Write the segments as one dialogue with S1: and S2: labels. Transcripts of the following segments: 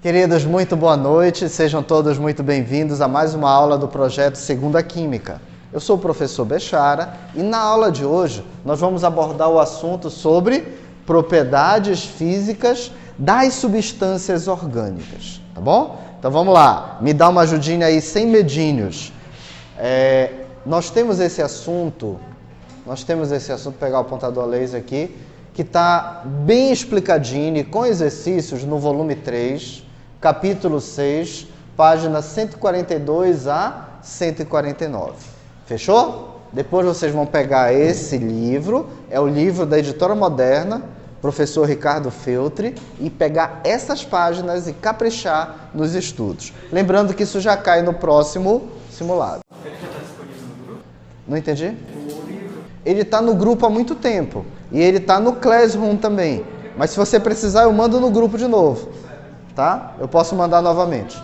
S1: Queridos, muito boa noite, sejam todos muito bem-vindos a mais uma aula do projeto Segunda Química. Eu sou o professor Bechara e na aula de hoje nós vamos abordar o assunto sobre propriedades físicas das substâncias orgânicas, tá bom? Então vamos lá, me dá uma ajudinha aí sem medinhos. Nós temos esse assunto, pegar o apontador a laser aqui, que está bem explicadinho e com exercícios no volume 3, capítulo 6, páginas 142 a 149. Fechou? Depois vocês vão pegar esse livro, é o livro da Editora Moderna, professor Ricardo Feltri, e pegar essas páginas e caprichar nos estudos. Lembrando que isso já cai no próximo simulado.
S2: Ele já está disponível no grupo?
S1: Não entendi? Ele está no grupo há muito tempo. E ele está no Classroom também. Mas se você precisar, eu mando no grupo de novo. Tá? Eu posso mandar novamente.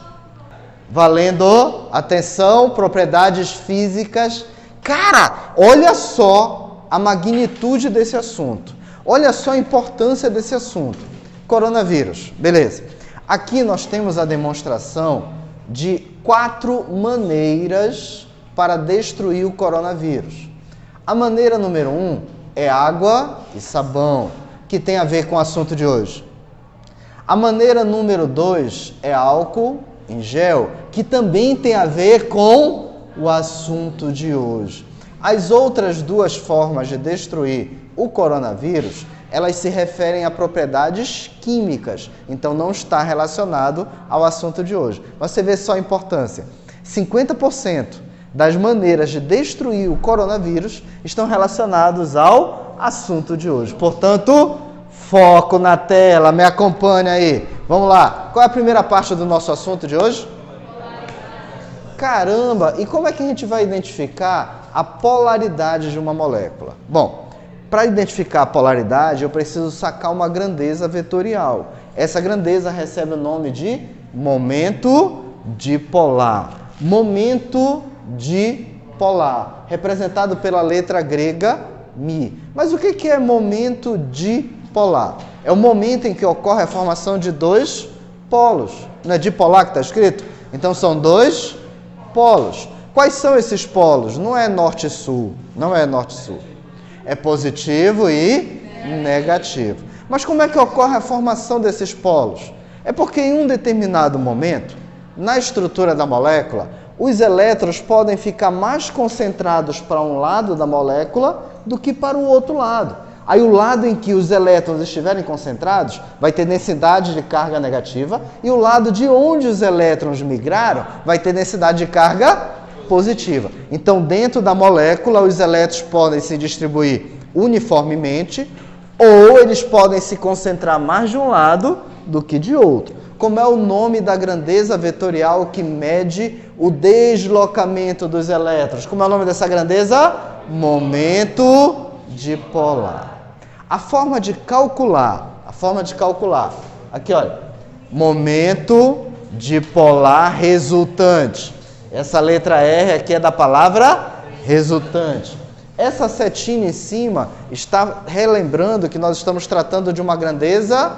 S1: Valendo. Atenção, propriedades físicas. Cara, olha só a magnitude desse assunto. Olha só a importância desse assunto. Coronavírus. Beleza. Aqui nós temos a demonstração de 4 maneiras para destruir o coronavírus. A maneira número 1 é água e sabão, que tem a ver com o assunto de hoje. A maneira número 2 é álcool em gel, que também tem a ver com o assunto de hoje. As outras 2 formas de destruir o coronavírus, elas se referem a propriedades químicas, então não está relacionado ao assunto de hoje. Mas você vê só a importância. 50% das maneiras de destruir o coronavírus estão relacionados ao assunto de hoje. Portanto, foco na tela, me acompanha aí. Vamos lá. Qual é a primeira parte do nosso assunto de hoje? Caramba, e como é que a gente vai identificar a polaridade de uma molécula? Bom, para identificar a polaridade, eu preciso sacar uma grandeza vetorial. Essa grandeza recebe o nome de momento dipolar. Momento dipolar, representado pela letra grega Mi. Mas o que é momento dipolar? É o momento em que ocorre a formação de 2 polos. Não é dipolar que está escrito? Então são 2 polos. Quais são esses polos? Não é norte e sul. Não é norte e sul. É positivo e negativo. Mas como é que ocorre a formação desses polos? É porque em um determinado momento, na estrutura da molécula, os elétrons podem ficar mais concentrados para um lado da molécula do que para o outro lado. Aí o lado em que os elétrons estiverem concentrados vai ter densidade de carga negativa e o lado de onde os elétrons migraram vai ter densidade de carga positiva. Então, dentro da molécula, os elétrons podem se distribuir uniformemente ou eles podem se concentrar mais de um lado do que de outro. Como é o nome da grandeza vetorial que mede o deslocamento dos elétrons? Como é o nome dessa grandeza? Momento dipolar. A forma de calcular, aqui olha, momento dipolar resultante. Essa letra R aqui é da palavra resultante. Essa setinha em cima está relembrando que nós estamos tratando de uma grandeza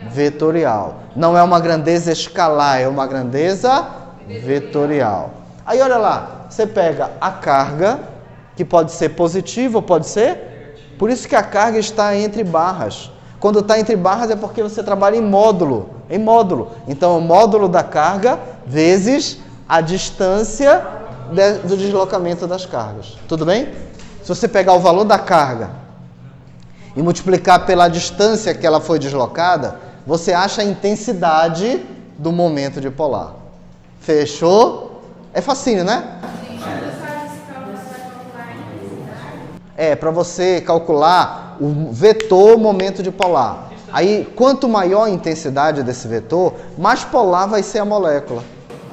S1: vetorial. Não é uma grandeza escalar, é uma grandeza vetorial. Aí olha lá, você pega a carga, que pode ser positiva ou pode ser... Por isso que a carga está entre barras. Quando está entre barras é porque você trabalha em módulo. Então, o módulo da carga vezes a distância do deslocamento das cargas. Tudo bem? Se você pegar o valor da carga e multiplicar pela distância que ela foi deslocada, você acha a intensidade do momento dipolar. Fechou? É facinho, né? Para você calcular o vetor momento dipolar. Aí, quanto maior a intensidade desse vetor, mais polar vai ser a molécula.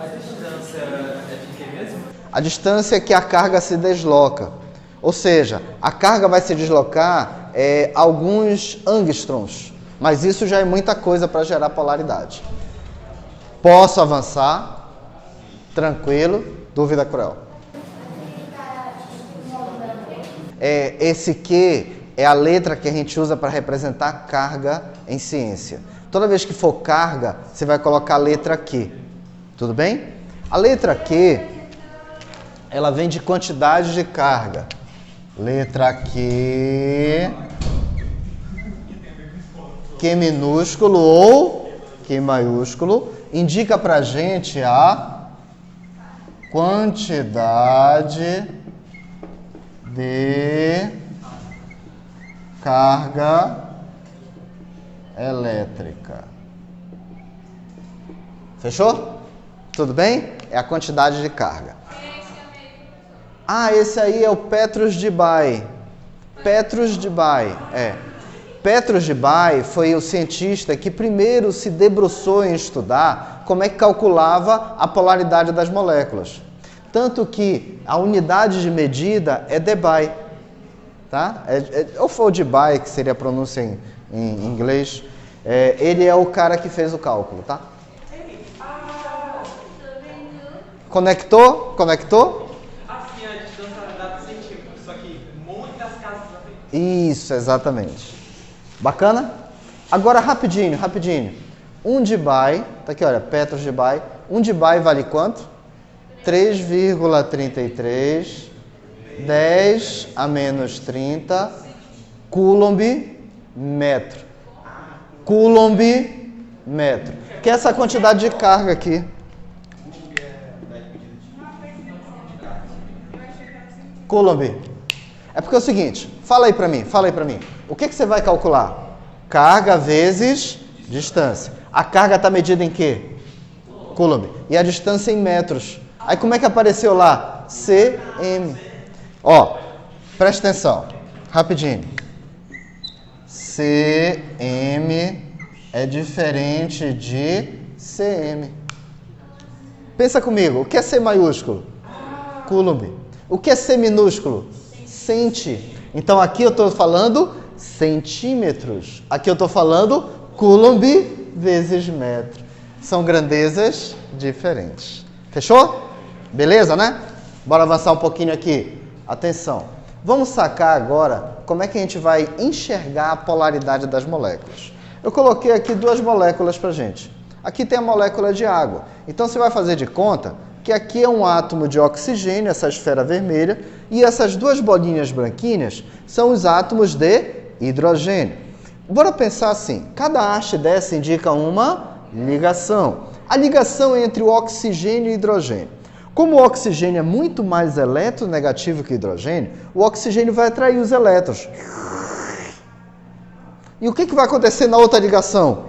S2: A distância é de quê mesmo?
S1: A distância é que a carga se desloca. Ou seja, a carga vai se deslocar alguns angstroms. Mas isso já é muita coisa para gerar polaridade. Posso avançar? Tranquilo? Dúvida cruel? Esse Q é a letra que a gente usa para representar carga em ciência. Toda vez que for carga, você vai colocar a letra Q. Tudo bem? A letra Q, ela vem de quantidade de carga. Letra Q, Q minúsculo ou Q maiúsculo, indica pra gente a quantidade de carga elétrica. Fechou? Tudo bem? É a quantidade de carga. Ah, esse aí é o Petrus Debye. Petrus Debye, Petrus Debye foi o cientista que primeiro se debruçou em estudar como é que calculava a polaridade das moléculas. Tanto que a unidade de medida é Debye, tá? Ou foi o Debye, que seria a pronúncia em inglês. Ele é o cara que fez o cálculo, tá? Conectou?
S2: Assim, a distância dá centímetros, só que muitas casas na frente.
S1: Isso, exatamente. Bacana? Agora, rapidinho. 1 Debye, tá aqui, olha, Petrus Debye. 1 Debye vale quanto? 3,33, 10 a menos 30, Coulomb metro. Coulomb metro. Que é essa quantidade de carga aqui. Coulomb. É porque é o seguinte, fala aí pra mim. O que você vai calcular? Carga vezes distância. A carga está medida em quê? Coulomb. E a distância em metros. Aí como é que apareceu lá? cm. Ó, presta atenção, rapidinho. cm é diferente de cm. Pensa comigo, o que é C maiúsculo? Coulomb. O que é C minúsculo? Centi. Então aqui eu estou falando centímetros. Aqui eu estou falando Coulomb vezes metro. São grandezas diferentes. Fechou? Beleza, né? Bora avançar um pouquinho aqui. Atenção. Vamos sacar agora como é que a gente vai enxergar a polaridade das moléculas. Eu coloquei aqui duas moléculas pra gente. Aqui tem a molécula de água. Então você vai fazer de conta que aqui é um átomo de oxigênio, essa esfera vermelha, e essas duas bolinhas branquinhas são os átomos de hidrogênio. Bora pensar assim, cada haste dessa indica uma ligação. A ligação é entre o oxigênio e o hidrogênio. Como o oxigênio é muito mais eletronegativo que o hidrogênio, o oxigênio vai atrair os elétrons. E o que vai acontecer na outra ligação?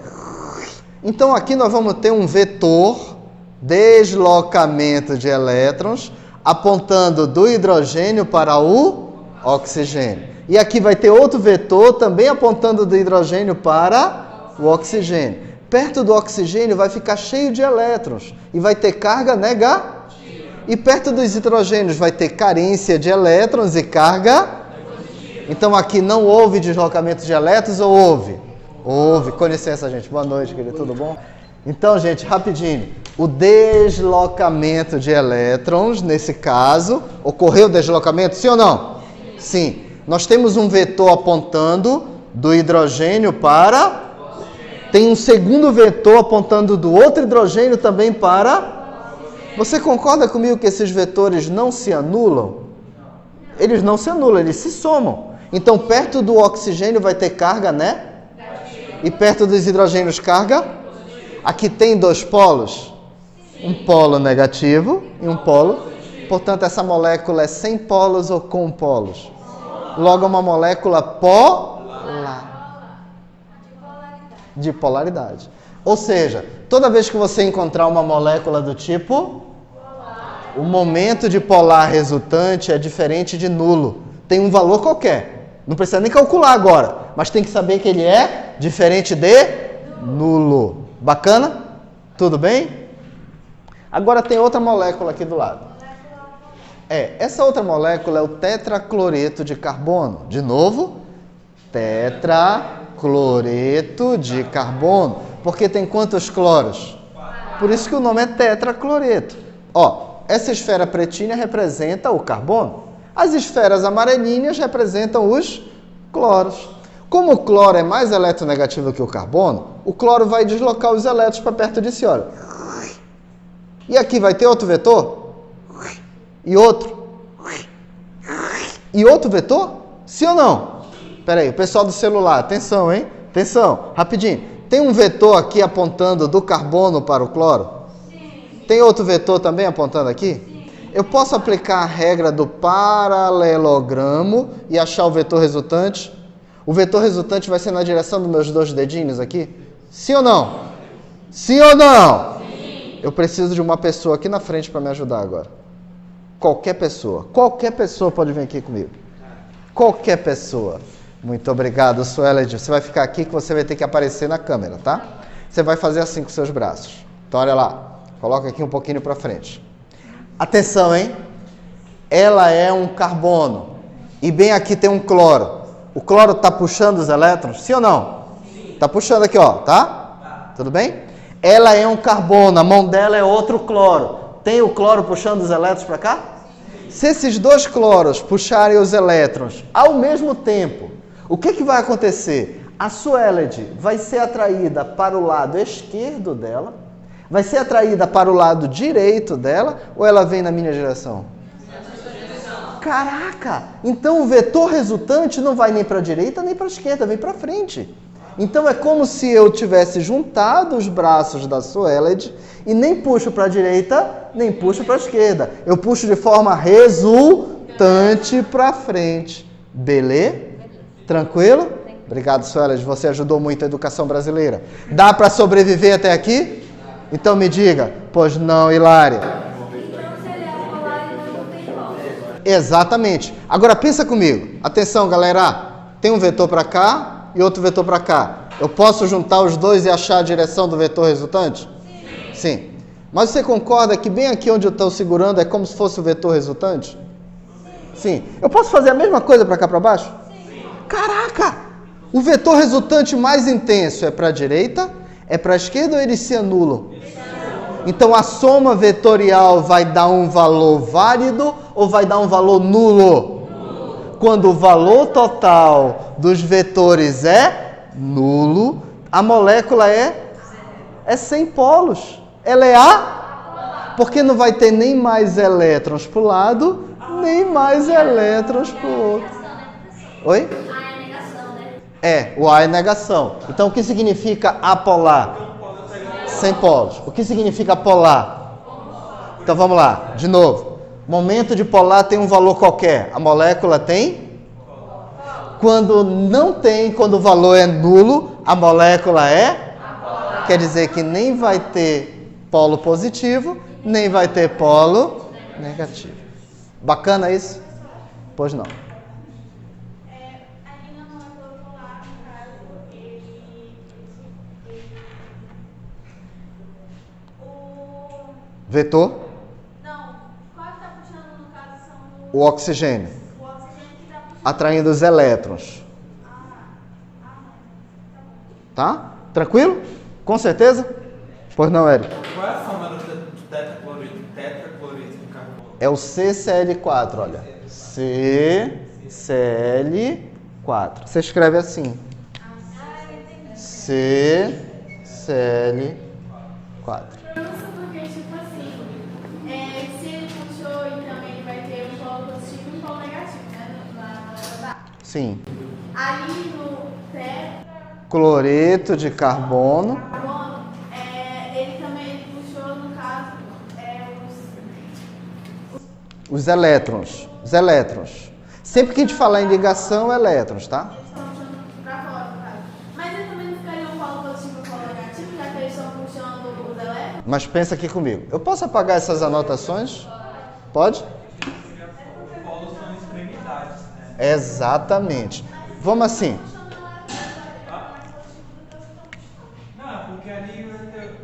S1: Então aqui nós vamos ter um vetor deslocamento de elétrons apontando do hidrogênio para o oxigênio. E aqui vai ter outro vetor também apontando do hidrogênio para o oxigênio. Perto do oxigênio vai ficar cheio de elétrons e vai ter carga negativa. E perto dos hidrogênios vai ter carência de elétrons e carga. Então aqui não houve deslocamento de elétrons ou houve? Houve. Com licença, gente. Boa noite, querido. Tudo bom? Então, gente, rapidinho. O deslocamento de elétrons, nesse caso, ocorreu deslocamento, sim ou não? Sim. Nós temos um vetor apontando do hidrogênio para... Tem um segundo vetor apontando do outro hidrogênio também para... Você concorda comigo que esses vetores não se anulam? Eles não se anulam, eles se somam. Então, perto do oxigênio vai ter carga, né? E perto dos hidrogênios, carga? Aqui tem dois polos. Um polo negativo e um polo. Portanto, essa molécula é sem polos ou com polos? Logo, é uma molécula polar. De polaridade. Ou seja, toda vez que você encontrar uma molécula do tipo, o momento de polar resultante é diferente de nulo. Tem um valor qualquer. Não precisa nem calcular agora, mas tem que saber que ele é diferente de nulo. Bacana? Tudo bem? Agora tem outra molécula aqui do lado. Essa outra molécula é o tetracloreto de carbono. De novo, tetracloreto de carbono. Porque tem quantos cloros? Por isso que o nome é tetracloreto. Ó, essa esfera pretinha representa o carbono. As esferas amarelinhas representam os cloros. Como o cloro é mais eletronegativo que o o cloro vai deslocar os elétrons para perto de si, olha. E aqui vai ter outro vetor? E outro? E outro vetor? Sim ou não? Espera aí, o pessoal do celular, atenção, hein? Atenção, rapidinho. Tem um vetor aqui apontando do carbono para o cloro? Sim. Tem outro vetor também apontando aqui? Sim. Eu posso aplicar a regra do paralelogramo e achar o vetor resultante? O vetor resultante vai ser na direção dos meus dois dedinhos aqui? Sim ou não? Sim ou não? Sim. Eu preciso de uma pessoa aqui na frente para me ajudar agora. Qualquer pessoa pode vir aqui comigo. Qualquer pessoa. Muito obrigado, Sueled. Você vai ficar aqui que você vai ter que aparecer na câmera, tá? Você vai fazer assim com seus braços. Então, olha lá. Coloca aqui um pouquinho para frente. Atenção, hein? Ela é um carbono. E bem aqui tem um cloro. O cloro está puxando os elétrons? Sim ou não? Sim. Está puxando aqui, ó, tá? Tudo bem? Ela é um carbono. A mão dela é outro cloro. Tem o cloro puxando os elétrons para cá? Se esses dois cloros puxarem os elétrons ao mesmo tempo, o que vai acontecer? A Sueled vai ser atraída para o lado esquerdo dela, vai ser atraída para o lado direito dela, ou ela vem na minha direção? Caraca! Então o vetor resultante não vai nem para a direita nem para a esquerda, vem para frente. Então é como se eu tivesse juntado os braços da Sueled e nem puxo para a direita, nem puxo para a esquerda. Eu puxo de forma resultante para frente. Beleza? Tranquilo? Obrigado, Sueled. Você ajudou muito a educação brasileira. Dá para sobreviver até aqui? Então me diga. Pois não, Hilária. Exatamente. Agora pensa comigo. Atenção, galera. Tem um vetor para cá e outro vetor para cá. Eu posso juntar os dois e achar a direção do vetor resultante? Sim. Mas você concorda que bem aqui onde eu estou segurando é como se fosse o vetor resultante? Sim. Eu posso fazer a mesma coisa para cá para baixo? Sim. Caraca! O vetor resultante mais intenso é para a direita, é para a esquerda ou eles se anulam? Então a soma vetorial vai dar um valor válido ou vai dar um valor nulo? Quando o valor total dos vetores é nulo, a molécula é sem polos. Ela é porque não vai ter nem mais elétrons para o lado, nem mais elétrons para o outro. Oi? A é negação, né? O A é negação. Então o que significa apolar? Sem polos. O que significa polar? Então vamos lá, de novo. Momento de polar tem um valor qualquer. A molécula tem? Quando não tem, quando o valor é nulo, a molécula é? Quer dizer que nem vai ter polo positivo, nem vai ter polo negativo. Bacana isso? Pois não. Vetor? Não. Qual que está puxando, no caso, são o oxigênio. O oxigênio que está puxando. Atraindo os elétrons. Tá? Tranquilo? Com certeza? Pois não, Érico?
S2: Qual é a fórmula do tetracloreto de carbono?
S1: É o CCl4, olha. CCl4. Você escreve assim. CCl4. Sim. Ali no tetracloreto de carbono, ele também puxou, no caso, os elétrons. Os elétrons. Sempre que a gente falar em ligação, elétrons, tá? Eles estão puxando para fora, no caso. Mas ele também não ficaria um polo positivo e um polo negativo, já que eles estão puxando os elétrons? Mas pensa aqui comigo. Eu posso apagar essas anotações? Pode? Exatamente. Vamos assim.
S2: Não, porque ali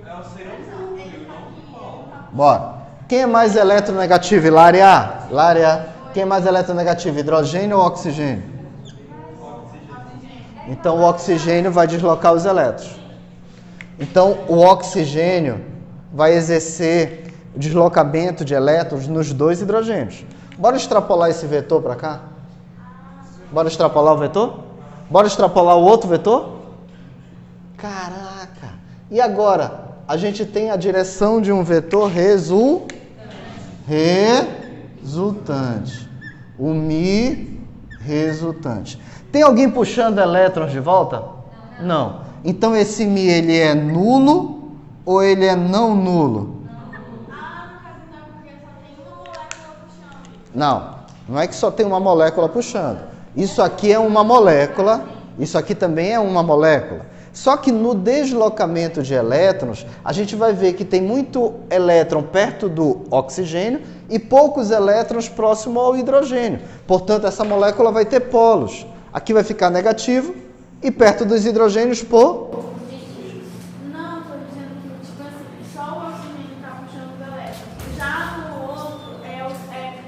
S2: é o ser humano, não o polo.
S1: Bora. Quem é mais eletronegativo? Hilária? Hilária. Quem é mais eletronegativo? Hidrogênio ou oxigênio? Então o oxigênio vai deslocar os elétrons. Então o oxigênio vai exercer o deslocamento de elétrons nos dois hidrogênios. Bora extrapolar esse vetor para cá? Bora extrapolar o vetor? Bora extrapolar o outro vetor? Caraca! E agora, a gente tem a direção de um vetor resultante. O Mi resultante. Tem alguém puxando elétrons de volta? Não. Então esse Mi, ele é nulo ou ele é não nulo? Não, não é que só tem uma molécula puxando. Isso aqui é uma molécula, isso aqui também é uma molécula. Só que no deslocamento de elétrons, a gente vai ver que tem muito elétron perto do oxigênio e poucos elétrons próximo ao hidrogênio. Portanto, essa molécula vai ter polos. Aqui vai ficar negativo e perto dos hidrogênios positivo.
S3: Não, estou dizendo que tipo assim, só o oxigênio está puxando os elétrons. Já no outro,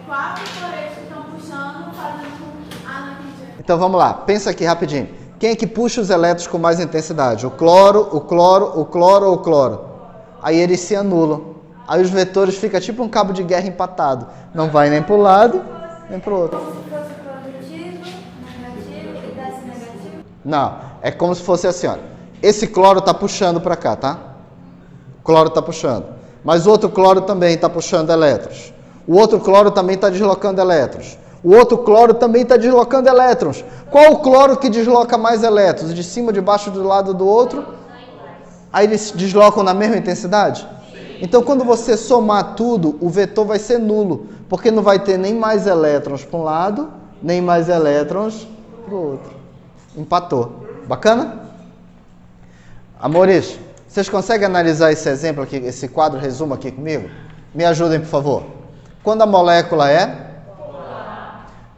S3: quatro floretos que estão puxando, fazendo
S1: Então vamos lá, pensa aqui rapidinho. Quem é que puxa os elétrons com mais intensidade? O cloro, o cloro, o cloro ou o cloro? Aí eles se anulam. Aí os vetores ficam tipo um cabo de guerra empatado. Não vai nem para um lado, nem para o outro. Não, é como se fosse assim, ó. Esse cloro está puxando para cá, tá? O cloro está puxando. Mas o outro cloro também está puxando elétrons. O outro cloro também está deslocando elétrons. O outro cloro também está deslocando elétrons. Qual o cloro que desloca mais elétrons? De cima, de baixo, do lado do outro? Aí eles se deslocam na mesma intensidade? Então, quando você somar tudo, o vetor vai ser nulo. Porque não vai ter nem mais elétrons para um lado, nem mais elétrons para o outro. Empatou. Bacana? Amores, vocês conseguem analisar esse exemplo aqui, esse quadro resumo aqui comigo? Me ajudem, por favor. Quando a molécula é?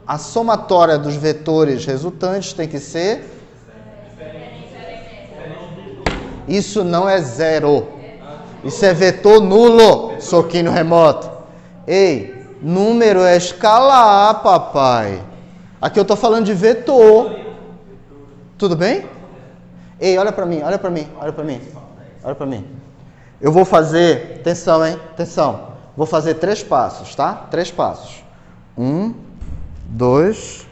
S1: A somatória dos vetores resultantes tem que ser? Isso não é zero. Isso é vetor nulo, soquinho remoto. Ei, número é escalar, papai. Aqui eu estou falando de vetor. Tudo bem? Ei, olha para mim, olha para mim, olha para mim. Olha para mim. Eu vou fazer, atenção, hein? Atenção. Vou fazer 3 passos, tá? 3 passos. 1, 2,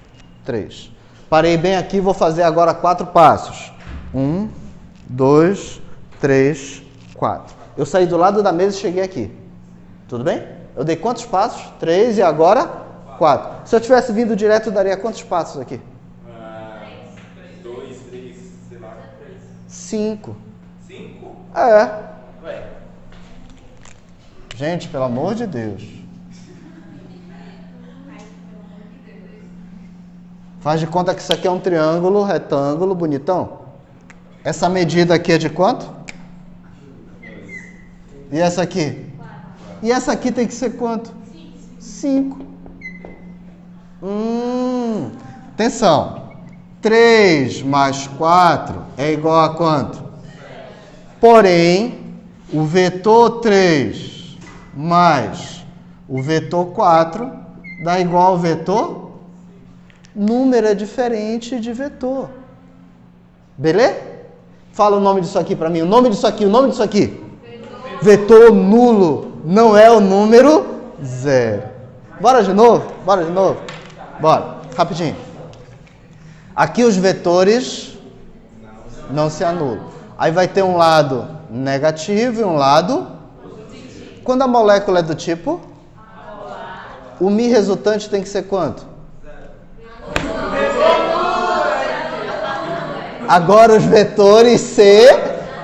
S1: 3. Parei bem aqui, vou fazer agora 4 passos. 1, 2, 3, 4. Eu saí do lado da mesa e cheguei aqui. Tudo bem? Eu dei quantos passos? 3 e agora 4. Se eu tivesse vindo direto, eu daria quantos passos aqui?
S2: 2, 3, sei lá.
S1: 5.
S2: 5?
S1: É.
S2: Ué.
S1: Gente, pelo amor de Deus. Faz de conta que isso aqui é um triângulo, retângulo, bonitão. Essa medida aqui é de quanto? E essa aqui?
S3: 4.
S1: E essa aqui tem que ser quanto? 5. Atenção. 3 mais 4 é igual a quanto? Porém, o vetor 3 mais o vetor 4 dá igual ao vetor? Número é diferente de vetor. Beleza? Fala o nome disso aqui para mim. O nome disso aqui, o nome disso aqui. Vetor nulo. Não é o número 0. Bora de novo? Bora de novo? Bora. Rapidinho. Aqui os vetores não se anulam. Aí vai ter um lado negativo e um lado positivo. Quando a molécula é do tipo? O Mi resultante tem que ser quanto? Agora os vetores se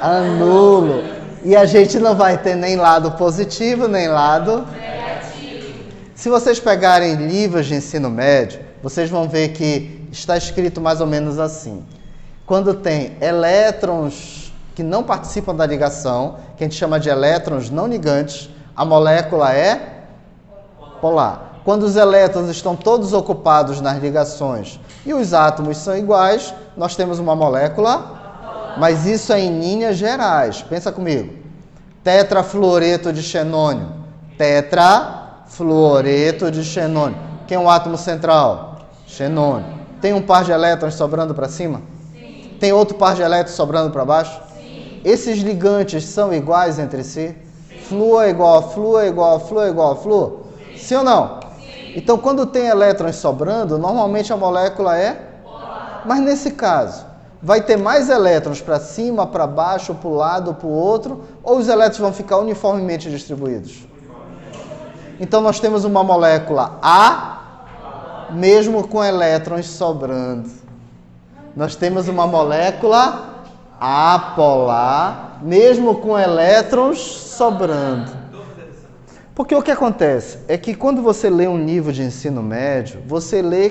S1: anulam. E a gente não vai ter nem lado positivo, nem lado negativo. Se vocês pegarem livros de ensino médio, vocês vão ver que está escrito mais ou menos assim. Quando tem elétrons que não participam da ligação, que a gente chama de elétrons não ligantes, a molécula é polar. Quando os elétrons estão todos ocupados nas ligações e os átomos são iguais, nós temos uma molécula, mas isso é em linhas gerais. Pensa comigo. Tetrafluoreto de xenônio. Tetrafluoreto de xenônio. Quem é o átomo central? Xenônio. Tem um par de elétrons sobrando para cima? Sim. Tem outro par de elétrons sobrando para baixo? Sim. Esses ligantes são iguais entre si? Sim. Fluor é igual a fluor, é igual a fluor, é igual a fluor? Sim, sim ou não? Sim. Então, quando tem elétrons sobrando, normalmente a molécula é polar. Mas nesse caso, vai ter mais elétrons para cima, para baixo, para o lado, para o outro, ou os elétrons vão ficar uniformemente distribuídos? Então nós temos uma molécula A, mesmo com elétrons sobrando. Nós temos uma molécula apolar, mesmo com elétrons sobrando. Porque o que acontece é que quando você lê um nível de ensino médio, você lê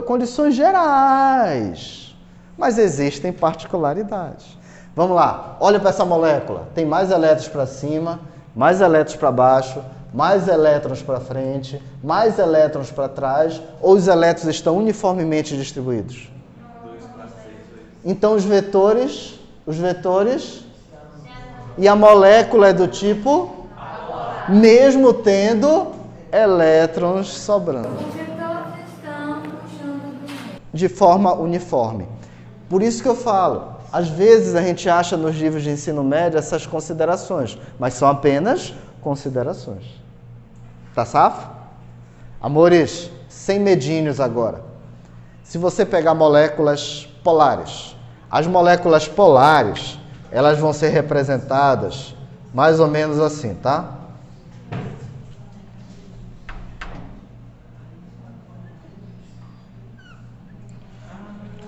S1: condições gerais, mas existem particularidades. Vamos lá, olha para essa molécula. Tem mais elétrons para cima, mais elétrons para baixo, mais elétrons para frente, mais elétrons para trás, ou os elétrons estão uniformemente distribuídos? Então os vetores, e a molécula é do tipo, mesmo tendo elétrons sobrando.
S3: Os vetores estão puxando
S1: De forma uniforme. Por isso que eu falo, às vezes a gente acha nos livros de ensino médio essas considerações, mas são apenas considerações. Tá safo? Amores, sem medinhos agora. Se você pegar moléculas polares, as moléculas polares, elas vão ser representadas mais ou menos assim, tá?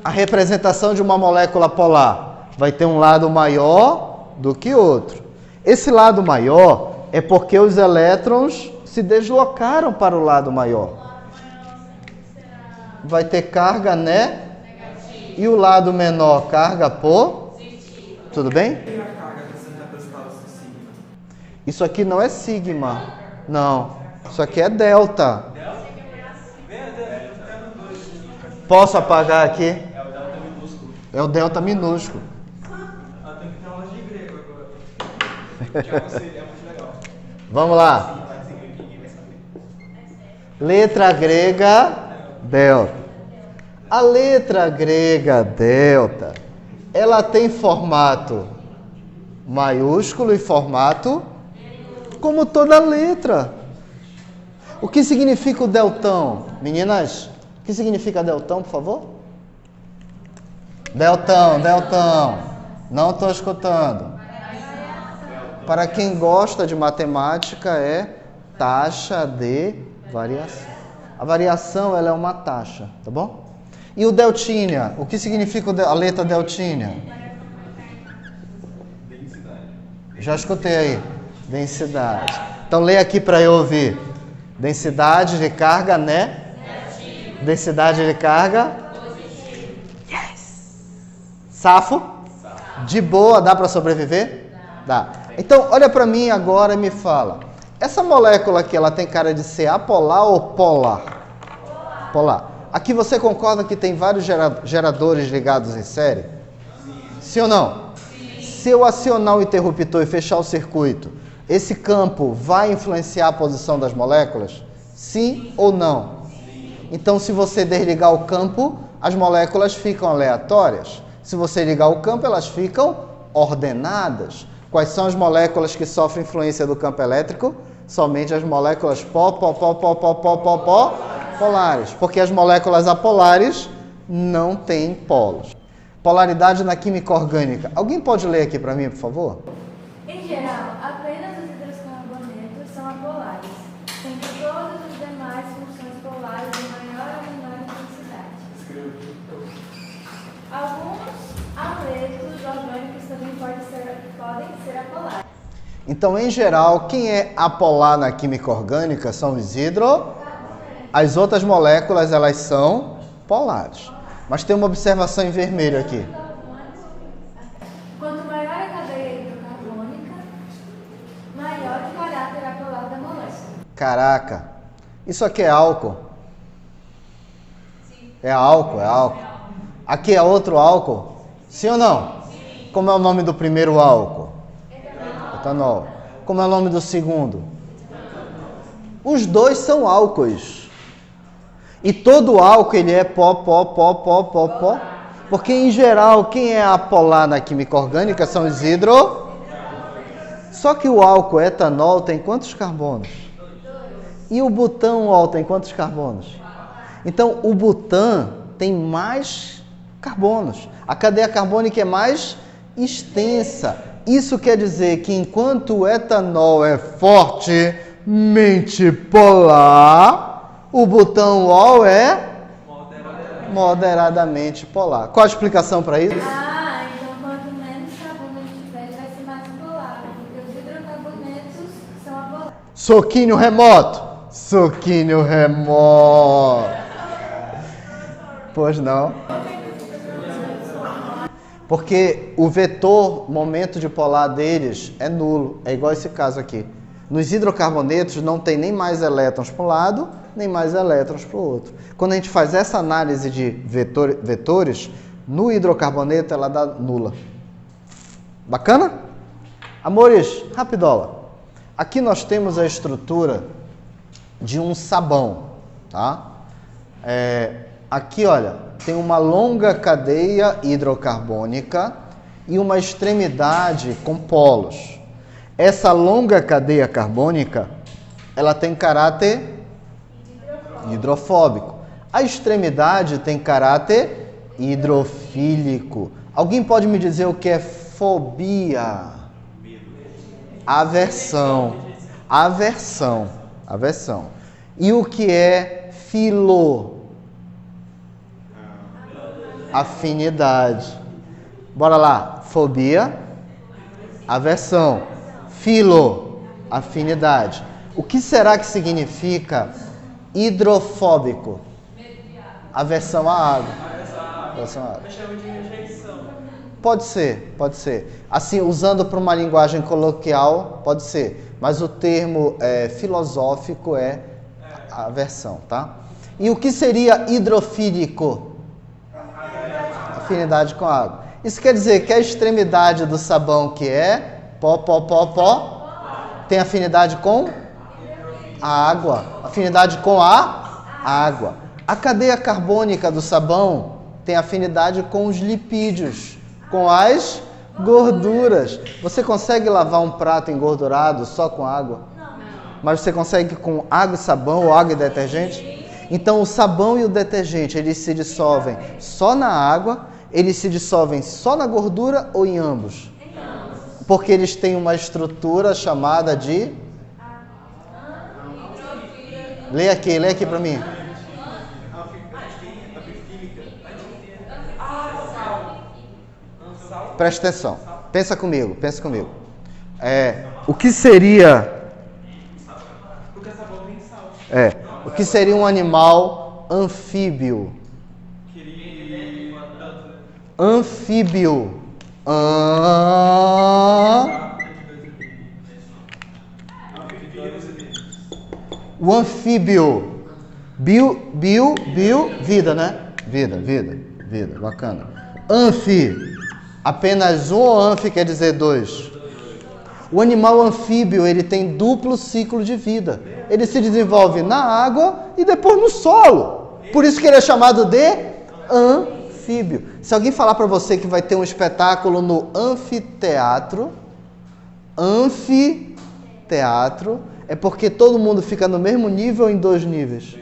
S1: A representação de uma molécula polar vai ter um lado maior do que outro. Esse lado maior é porque os elétrons se deslocaram para o lado maior. Vai ter carga, né? E o lado menor, carga positiva. Tudo bem?
S2: E a carga que sendo representada por sigma?
S1: Isso aqui não é sigma. Não. Isso aqui é delta. Posso apagar aqui?
S2: É o delta minúsculo.
S1: É o delta minúsculo.
S2: Ah, tem que ter aula de grego agora. Que é muito legal.
S1: Vamos lá. Letra grega, delta. A letra grega delta, ela tem formato maiúsculo e formato como toda letra. O que significa o deltão? Meninas, o que significa deltão, por favor? Deltão. Não estou escutando. Para quem gosta de matemática, é taxa de variação. A variação, ela é uma taxa, tá bom? E o deltinha? O que significa a letra deltinha?
S2: Densidade.
S1: Já escutei aí. Densidade. Então, leia aqui para eu ouvir. Densidade de carga, né? Densidade de carga. Yes! Safo? De boa, dá para sobreviver? Dá. Então, olha para mim agora e me fala. Essa molécula aqui, ela tem cara de ser apolar ou polar? Polar. Aqui você concorda que tem vários geradores ligados em série? Sim ou não? Sim. Se eu acionar o interruptor e fechar o circuito, esse campo vai influenciar a posição das moléculas? Sim ou não? Sim. Então, se você desligar o campo, as moléculas ficam aleatórias. Se você ligar o campo, elas ficam ordenadas. Quais são as moléculas que sofrem influência do campo elétrico? Somente as moléculas polares, porque as moléculas apolares não têm polos. Polaridade na química orgânica. Alguém pode ler aqui para mim, por favor?
S3: Em geral, apenas os hidrocarbonetos são apolares, sendo todas as demais funções polares de maior ou menor intensidade. Alguns aletos orgânicos também podem ser apolares.
S1: Então, em geral, quem é apolar na química orgânica são os As outras moléculas, elas são polares. Mas tem uma observação em vermelho aqui.
S3: Quanto maior a cadeia hidrocarbônica, maior o caráter apolar da molécula.
S1: Caraca, isso aqui é álcool? Sim. É álcool. Aqui é outro álcool? Sim ou não? Sim. Como é o nome do primeiro álcool? Etanol. Como é o nome do segundo? Os dois são álcoois. E todo álcool, ele é pó. Porque, em geral, quem é apolar na química orgânica são os Só que o álcool etanol tem quantos carbonos? E o butânol tem quantos carbonos? Então, o butã tem mais carbonos. A cadeia carbônica é mais extensa. Isso quer dizer que enquanto o etanol é fortemente polar, o butanol é moderadamente polar. Qual a explicação para isso?
S3: Então quanto menos carbono tiver, vai ser mais polar, porque os hidrocarbonetos são apolares.
S1: Soquinho remoto. Soquinho remoto. Pois não. Porque o vetor, momento de polar deles é nulo. É igual esse caso aqui. Nos hidrocarbonetos não tem nem mais elétrons para um lado, nem mais elétrons para o outro. Quando a gente faz essa análise de vetores, no hidrocarboneto ela dá nula. Bacana? Amores, rapidola. Aqui nós temos a estrutura de um sabão, tá? Aqui, olha, tem uma longa cadeia hidrocarbônica e uma extremidade com polos. Essa longa cadeia carbônica, ela tem caráter hidrofóbico. A extremidade tem caráter hidrofílico. Alguém pode me dizer o que é fobia? Aversão. Aversão. Aversão. E o que é filo? Afinidade. Bora lá. Fobia, aversão. Filo, afinidade. O que será que significa hidrofóbico? Aversão à água. Aversão à água. Pode ser, pode ser. Assim, usando para uma linguagem coloquial, pode ser. Mas o termo filosófico é aversão, tá? E o que seria hidrofílico? Afinidade com a água. Isso quer dizer que a extremidade do sabão, que é pó, tem afinidade com a água. Afinidade com a água. A cadeia carbônica do sabão tem afinidade com os lipídios, com as gorduras. Você consegue lavar um prato engordurado só com água? Mas você consegue com água e sabão ou água e detergente? Então o sabão e o detergente, eles se dissolvem só na água, eles se dissolvem só na gordura ou em ambos? Porque eles têm uma estrutura chamada de... Lê aqui para mim. Presta atenção. Pensa comigo. O que seria... O que seria um animal anfíbio? Anfíbio. O anfíbio. Vida, né? Vida. Bacana. Anfi. Apenas um ou anfi quer dizer dois? O animal anfíbio, ele tem duplo ciclo de vida. Ele se desenvolve na água e depois no solo. Por isso que ele é chamado de anfíbio. Se alguém falar para você que vai ter um espetáculo no anfiteatro, é porque todo mundo fica no mesmo nível ou em dois níveis?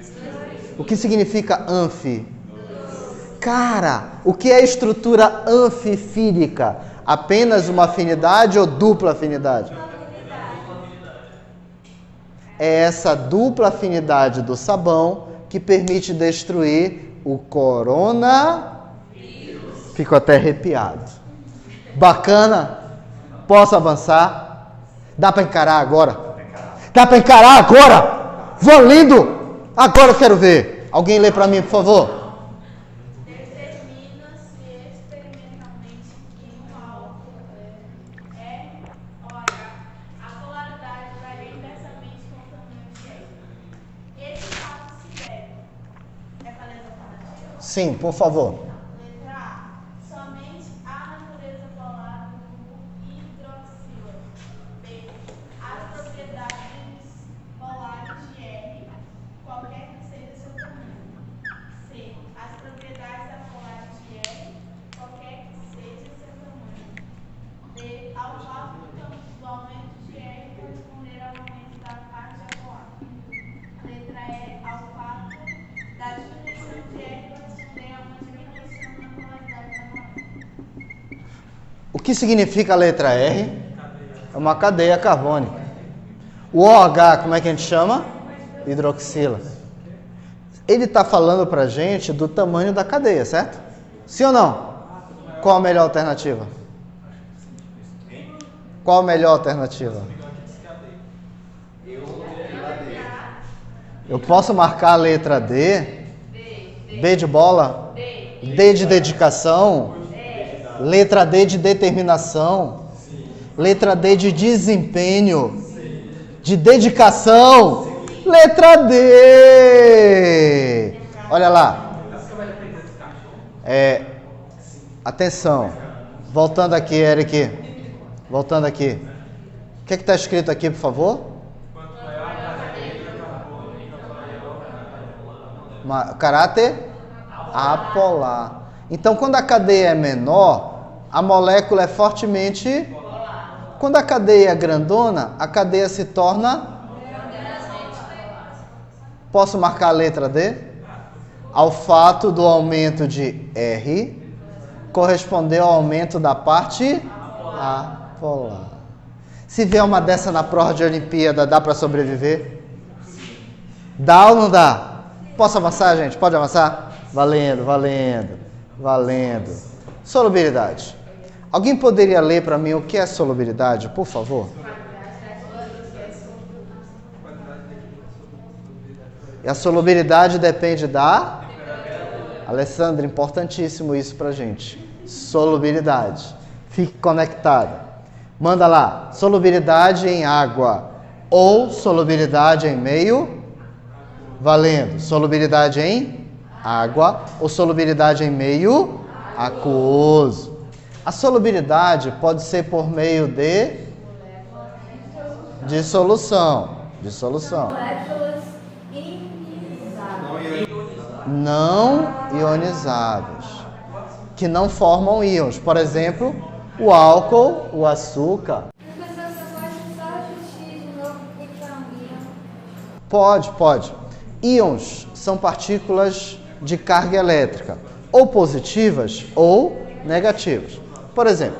S1: O que significa anfi? Cara, o que é estrutura anfifílica? Apenas uma afinidade ou dupla afinidade? É essa dupla afinidade do sabão que permite destruir o coronavírus. Fico até arrepiado. Bacana? Posso avançar? Dá para encarar agora? Vou lindo! Agora eu quero ver. Alguém lê para mim, por favor. Sim, por favor.
S3: Letra A. Somente a natureza polar do hidroxila. B. As propriedades polares de R, qualquer que seja seu tamanho. C. As propriedades apolares de R, qualquer que seja seu tamanho. D. Ao fato do aumento de R corresponder ao aumento da faixa polar. Letra E. Ao fato da diminuição de R corresponder a uma diminuição
S1: que significa a letra R? É uma cadeia carbônica. O OH, como é que a gente chama? Hidroxila. Ele está falando para a gente do tamanho da cadeia, certo? Sim ou não? Qual a melhor alternativa? Qual a melhor alternativa? Eu posso marcar a letra D? B de bola? D de dedicação? Letra D de determinação? Letra D de desempenho? De dedicação? Letra D! Olha lá. Atenção. Voltando aqui, Eric. Voltando aqui. O que está escrito aqui, por favor? Caráter apolar. Então, quando a cadeia é menor, a molécula é fortemente... Quando a cadeia é grandona, a cadeia se torna... Posso marcar a letra D? Ao fato do aumento de R corresponder ao aumento da parte apolar. Se vier uma dessa na prova de Olimpíada, dá para sobreviver? Dá ou não dá? Posso avançar, gente? Pode avançar? Valendo, valendo, valendo. Solubilidade. Alguém poderia ler para mim o que é solubilidade, por favor? E a solubilidade depende da... Alessandra, importantíssimo isso para a gente. Solubilidade. Fique conectada. Manda lá. Solubilidade em água ou solubilidade em meio... Valendo. Solubilidade em água ou solubilidade em meio aquoso. A solubilidade pode ser por meio de dissolução. Dissolução. Não ionizados. Que não formam íons. Por exemplo, o álcool, o açúcar. Pode. Íons são partículas de carga elétrica, ou positivas ou negativas. Por exemplo,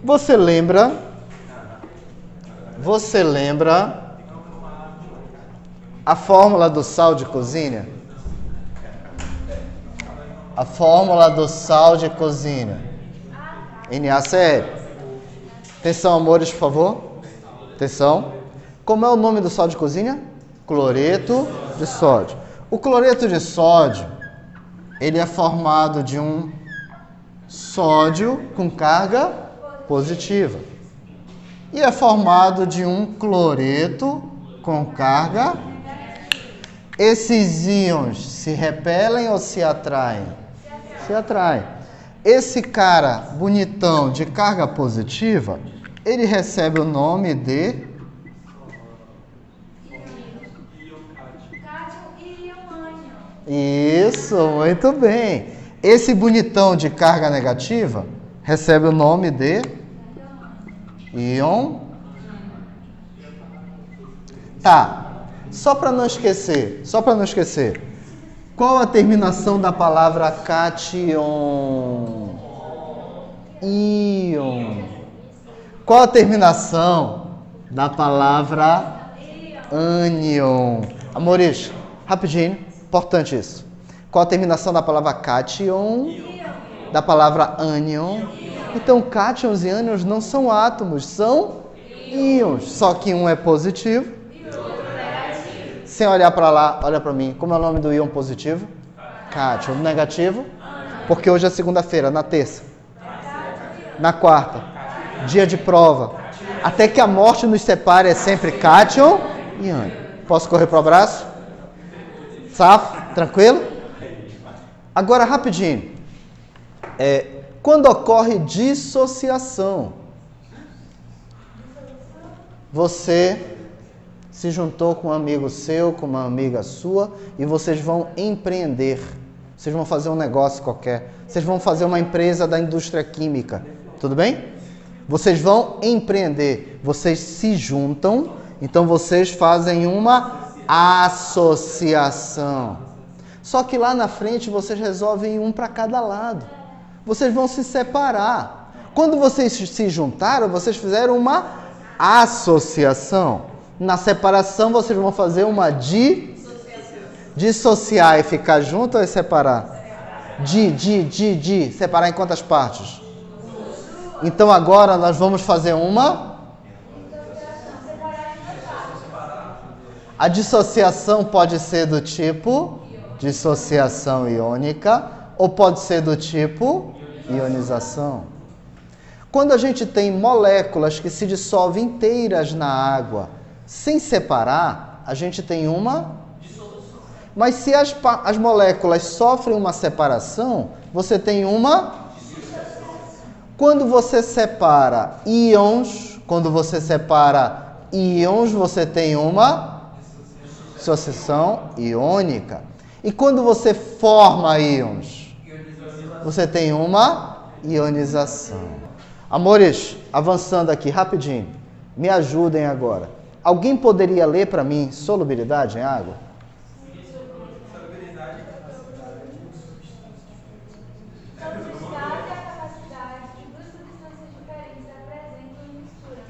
S1: você lembra a fórmula do sal de cozinha? A fórmula do sal de cozinha. NaCl. Atenção, amores, por favor. Atenção. Como é o nome do sal de cozinha? Cloreto de sódio. O cloreto de sódio, ele é formado de um sódio com carga positiva. E é formado de um cloreto com carga. Esses íons se repelem ou se atraem? Se atraem. Esse cara bonitão de carga positiva, ele recebe o nome de... Isso, muito bem. Esse bonitão de carga negativa recebe o nome de íon. Tá. Só para não esquecer. Qual a terminação da palavra cátion? Íon. Qual a terminação da palavra ânion? Amores, rapidinho. Importante isso. Qual a terminação da palavra cátion? Da palavra ânion? Então, cátions e ânions não são átomos, são íons. Só que um é positivo. Sem olhar para lá, olha para mim. Como é o nome do íon positivo? Cátion. Negativo? Porque hoje é segunda-feira, na terça. Na quarta. Dia de prova. Até que a morte nos separe é sempre cátion e ânion. Posso correr para o abraço? Safo? Tranquilo? Agora, rapidinho. Quando ocorre dissociação, você se juntou com um amigo seu, com uma amiga sua, e vocês vão empreender. Vocês vão fazer um negócio qualquer. Vocês vão fazer uma empresa da indústria química. Tudo bem? Vocês vão empreender. Vocês se juntam, então vocês fazem uma associação. Só que lá na frente vocês resolvem um para cada lado. Vocês vão se separar. Quando vocês se juntaram, vocês fizeram uma associação. Na separação, vocês vão fazer uma dissociar e ficar junto ou separar? Separar em quantas partes? Então agora nós vamos fazer uma. A dissociação pode ser do tipo dissociação iônica ou pode ser do tipo ionização. Quando a gente tem moléculas que se dissolvem inteiras na água sem separar, a gente tem uma dissolução. Mas se as moléculas sofrem uma separação, você tem uma dissociação. Quando você separa íons, você tem uma dissociação iônica. E quando você forma íons, você tem uma ionização. Amores, avançando aqui rapidinho, me ajudem agora. Alguém poderia ler para mim solubilidade em água?
S3: Solubilidade é a capacidade que duas substâncias diferentes apresentam em mistura,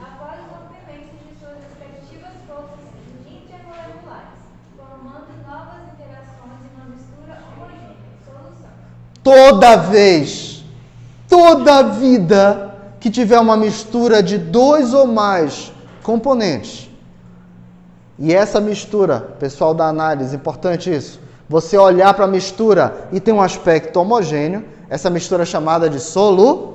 S3: após o rompimento de suas respectivas forças intermoleculares, formando novas interações em uma mistura homogênea. Solução.
S1: Toda vida que tiver uma mistura de 2 ou mais componentes, e essa mistura, pessoal da análise, importante isso, você olhar para a mistura e tem um aspecto homogêneo, essa mistura é chamada de solução.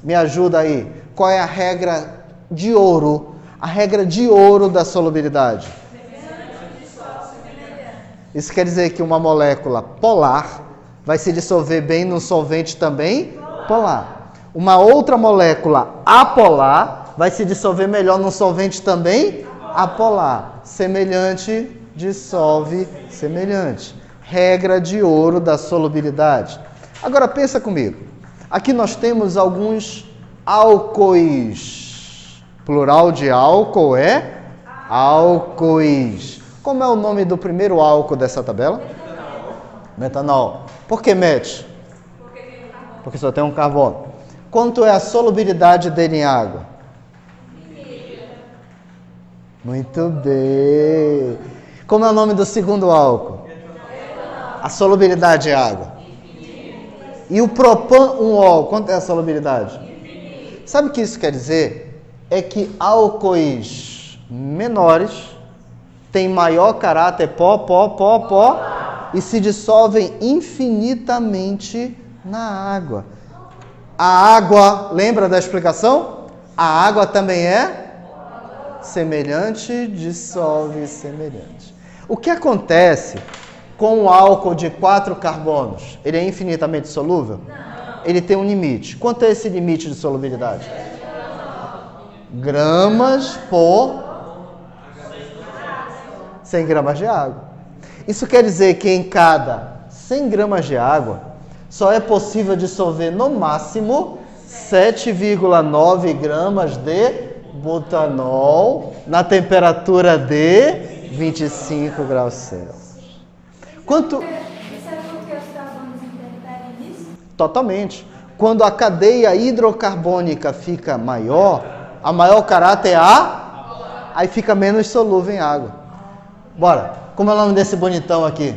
S1: Me ajuda aí. Qual é a regra de ouro? A regra de ouro da solubilidade. Isso quer dizer que uma molécula polar vai se dissolver bem num solvente também polar. Uma outra molécula apolar vai se dissolver melhor num solvente também apolar. Semelhante dissolve semelhante. Regra de ouro da solubilidade. Agora pensa comigo. Aqui nós temos alguns álcoois. Plural de álcool é álcoois. Como é o nome do primeiro álcool dessa tabela? Metanol. Por que mete? Porque só tem um carbono. Quanto é a solubilidade dele em água? Muito bem. Como é o nome do segundo álcool? A solubilidade é água. E o propan-1-ol, quanto é a solubilidade? Sabe o que isso quer dizer? É que álcoois menores têm maior caráter pó, e se dissolvem infinitamente na água. A água, lembra da explicação? A água também é semelhante, dissolve semelhante. O que acontece com o álcool de 4 carbonos? Ele é infinitamente solúvel? Não. Ele tem um limite. Quanto é esse limite de solubilidade? Gramas por 100 gramas de água. Isso quer dizer que em cada 100 gramas de água, só é possível dissolver no máximo 7,9 gramas de butanol na temperatura de 25 graus Celsius. Quanto?
S3: Você sabe por que os carbonos interferem nisso?
S1: Totalmente. Quando a cadeia hidrocarbônica fica maior, a maior caráter é A, aí fica menos solúvel em água. Bora. Como é o nome desse bonitão aqui?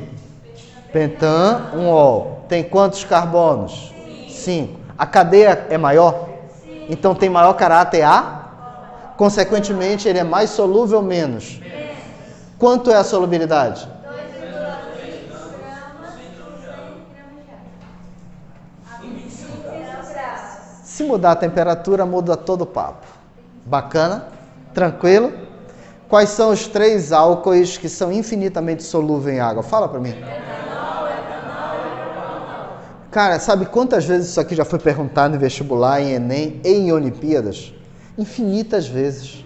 S1: Pentan-1-ol. Tem quantos carbonos? 5. A cadeia é maior? Então tem maior caráter A? Consequentemente, ele é mais solúvel ou menos? Quanto é a solubilidade?
S3: 2,3 gramas por 100 gramas de água.
S1: Se mudar a temperatura, muda todo o papo. Bacana? Tranquilo? Quais são os 3 álcoois que são infinitamente solúveis em água? Fala para mim. Cara, sabe quantas vezes isso aqui já foi perguntado em vestibular, em Enem e em Olimpíadas? Infinitas vezes.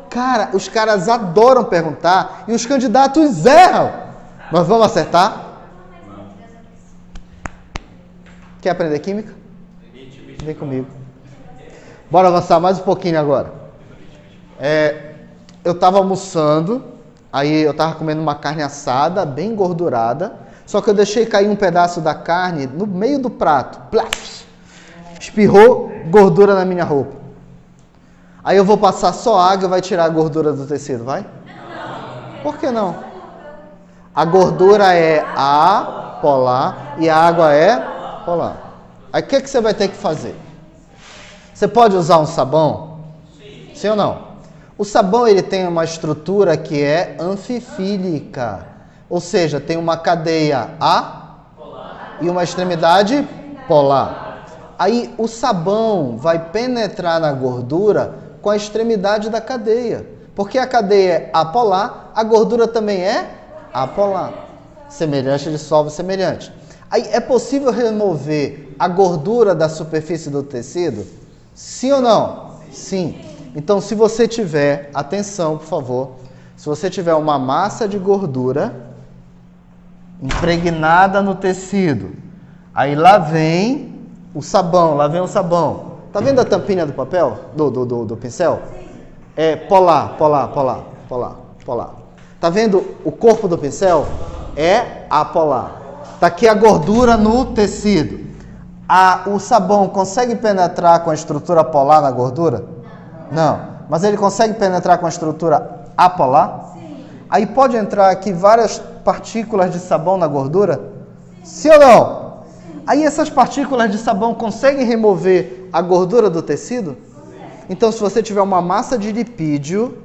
S1: Cara, os caras adoram perguntar e os candidatos erram. Nós vamos acertar? Quer aprender química? Vem comigo. Bora avançar mais um pouquinho agora. Eu estava almoçando, aí eu estava comendo uma carne assada, bem engordurada, só que eu deixei cair um pedaço da carne no meio do prato. Plaf! Espirrou gordura na minha roupa. Aí eu vou passar só água e vai tirar a gordura do tecido, vai? Por que não? A gordura é apolar e a água é polar. Aí o que você vai ter que fazer? Você pode usar um sabão? Sim ou não? O sabão ele tem uma estrutura que é anfifílica. Ou seja, tem uma cadeia e uma extremidade polar. Aí o sabão vai penetrar na gordura com a extremidade da cadeia. Porque a cadeia é apolar, a gordura também é apolar. Semelhante dissolve semelhante. Aí é possível remover a gordura da superfície do tecido? Sim ou não? Sim. Então, se você tiver, atenção, por favor, se você tiver uma massa de gordura impregnada no tecido, aí lá vem o sabão, Tá vendo a tampinha do papel? Do pincel? É polar. Tá vendo o corpo do pincel? É apolar. Tá aqui a gordura no tecido. O sabão consegue penetrar com a estrutura polar na gordura? Não. Mas ele consegue penetrar com a estrutura apolar? Sim. Aí pode entrar aqui várias partículas de sabão na gordura? Sim ou não? Sim. Aí essas partículas de sabão conseguem remover a gordura do tecido? Então, se você tiver uma massa de lipídio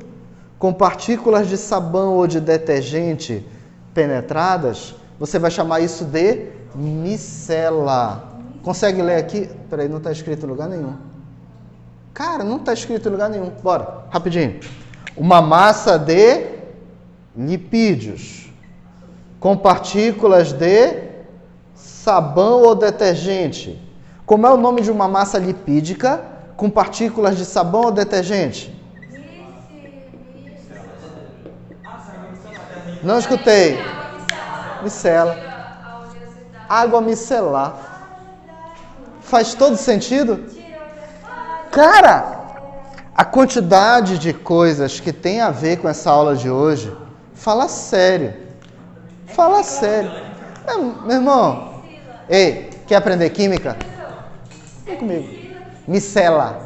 S1: com partículas de sabão ou de detergente penetradas, você vai chamar isso de micela. Consegue ler aqui? Peraí, não está escrito em lugar nenhum. Cara, não está escrito em lugar nenhum. Bora, rapidinho. Uma massa de lipídios com partículas de sabão ou detergente. Como é o nome de uma massa lipídica com partículas de sabão ou detergente? Não escutei. Micela. Água micelar. Faz todo sentido? Cara, a quantidade de coisas que tem a ver com essa aula de hoje, fala sério. Fala sério. Meu irmão, ei, quer aprender química? Vem comigo. Micela.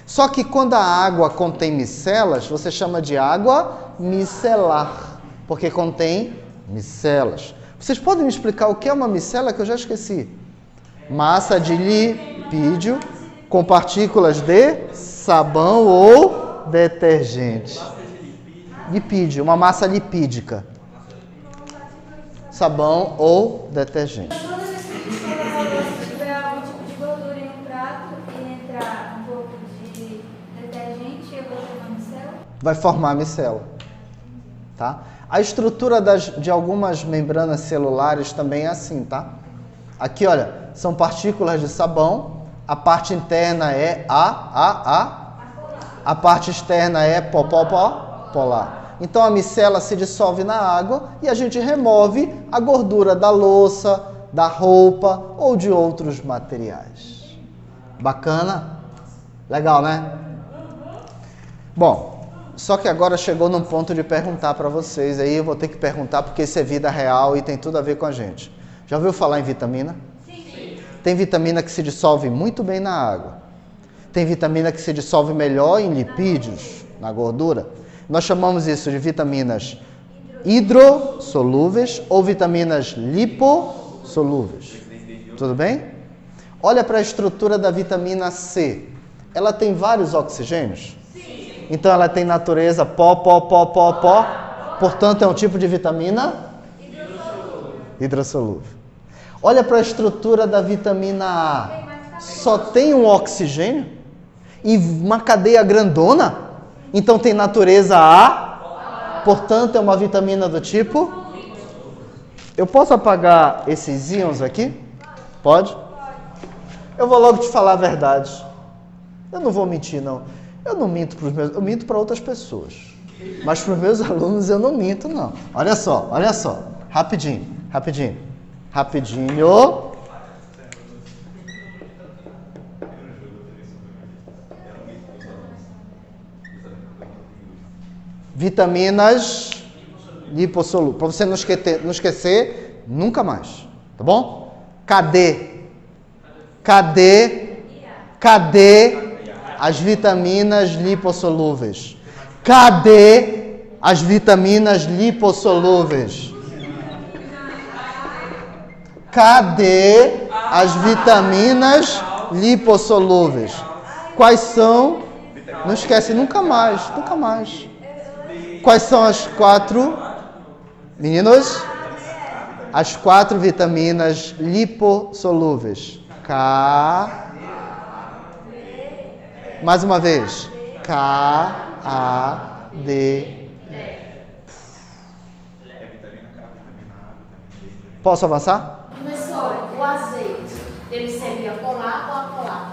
S1: Só que quando a água contém micelas, você chama de água micelar, porque contém micelas. Vocês podem me explicar o que é uma micela que eu já esqueci? Massa de lipídio com partículas de sabão ou detergente. Lipídio, uma massa lipídica. Sabão ou detergente.
S4: Toda vez que tiver algum tipo de gordura em um prato e entrar um pouco de detergente, eu vou ter uma micela?
S1: Vai formar micela. Tá? A estrutura de algumas membranas celulares também é assim, tá? Aqui, olha, são partículas de sabão. A parte interna é a parte externa é polar. Então a micela se dissolve na água e a gente remove a gordura da louça, da roupa ou de outros materiais. Bacana? Legal, né? Bom, só que agora chegou num ponto de perguntar para vocês, aí eu vou ter que perguntar porque isso é vida real e tem tudo a ver com a gente. Já ouviu falar em vitamina? Tem vitamina que se dissolve muito bem na água. Tem vitamina que se dissolve melhor em lipídios, na gordura. Nós chamamos isso de vitaminas hidrossolúveis ou vitaminas lipossolúveis. Tudo bem? Olha para a estrutura da vitamina C. Ela tem vários oxigênios? Sim. Então ela tem natureza pó. Portanto, é um tipo de vitamina hidrossolúvel. Olha para a estrutura da vitamina A. Só tem um oxigênio e uma cadeia grandona. Então tem natureza A. Portanto, é uma vitamina do tipo... Eu posso apagar esses íons aqui? Pode? Eu vou logo te falar a verdade. Eu não vou mentir, não. Eu não minto para os meus... Eu minto para outras pessoas. Mas para os meus alunos eu não minto, não. Olha só. Rapidinho. Vitaminas lipossolúveis. Para você não esquecer nunca mais. Tá bom? Cadê Cadê as vitaminas lipossolúveis? Cadê as vitaminas lipossolúveis? Cadê as vitaminas lipossolúveis? Quais são? Não esquece nunca mais, nunca mais. Quais são as 4? Meninos? As 4 vitaminas lipossolúveis. Mais uma vez. K, A, D. Posso avançar?
S3: Professor, o azeite, ele seria polar ou apolar?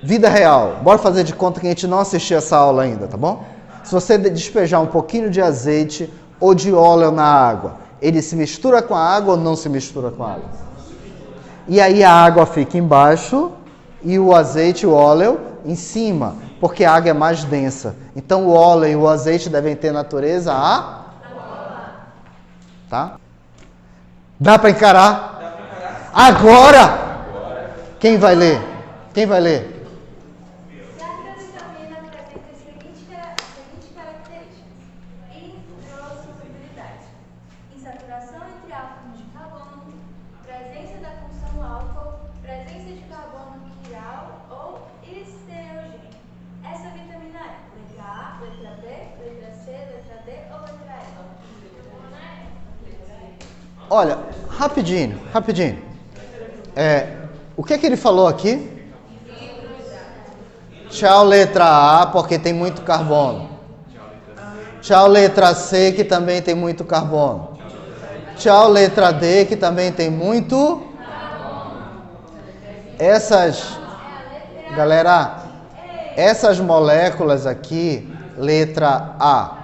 S1: Vida real. Bora fazer de conta que a gente não assistiu essa aula ainda, tá bom? Se você despejar um pouquinho de azeite ou de óleo na água, ele se mistura com a água ou não se mistura com a água? E aí a água fica embaixo e o azeite e o óleo em cima, porque a água é mais densa. Então o óleo e o azeite devem ter natureza tá? Dá para encarar? Agora! Quem vai ler? Quem vai ler?
S4: Cada vitamina apresenta as seguintes características: hidrossolubilidade, insaturação entre átomos de carbono, presença da função álcool, presença de carbono quiral ou estearogênio. Essa vitamina é letra A, letra B, letra C, letra D ou letra E?
S1: Olha, rapidinho. O que ele falou aqui? Tchau, letra A, porque tem muito carbono. Tchau, letra C, que também tem muito carbono. Tchau, letra D, que também tem muito. Galera, essas moléculas aqui, letra A,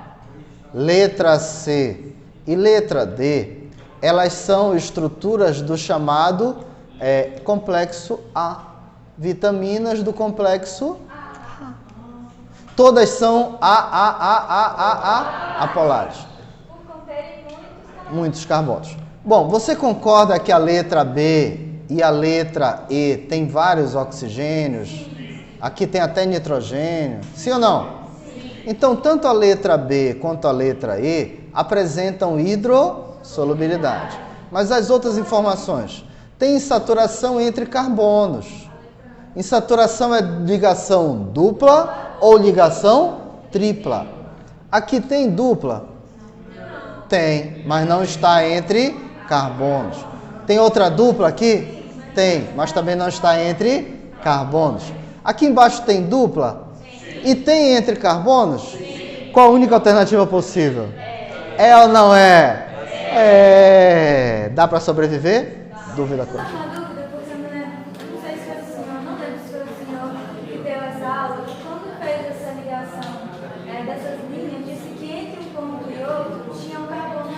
S1: letra C e letra D, elas são estruturas do chamado complexo A. Vitaminas do complexo A. Todas são apolares. Muitos carbonos. Bom, você concorda que a letra B e a letra E tem vários oxigênios? Aqui tem até nitrogênio. Sim ou não? Sim. Então, tanto a letra B quanto a letra E apresentam hidrossolubilidade. Mas as outras informações? Tem insaturação entre carbonos. Insaturação é ligação dupla ou ligação tripla? Aqui tem dupla? Tem, mas não está entre carbonos. Tem outra dupla aqui? Tem, mas também não está entre carbonos. Aqui embaixo tem dupla? E tem entre carbonos? Qual a única alternativa possível? É ou não é? Dá para sobreviver? Dúvida qual?
S4: Uma dúvida, porque eu não sei se foi o senhor, não lembro se foi o senhor que deu essa aula, e quando fez essa ligação dessas linhas, disse que entre um ponto e outro tinha um carbono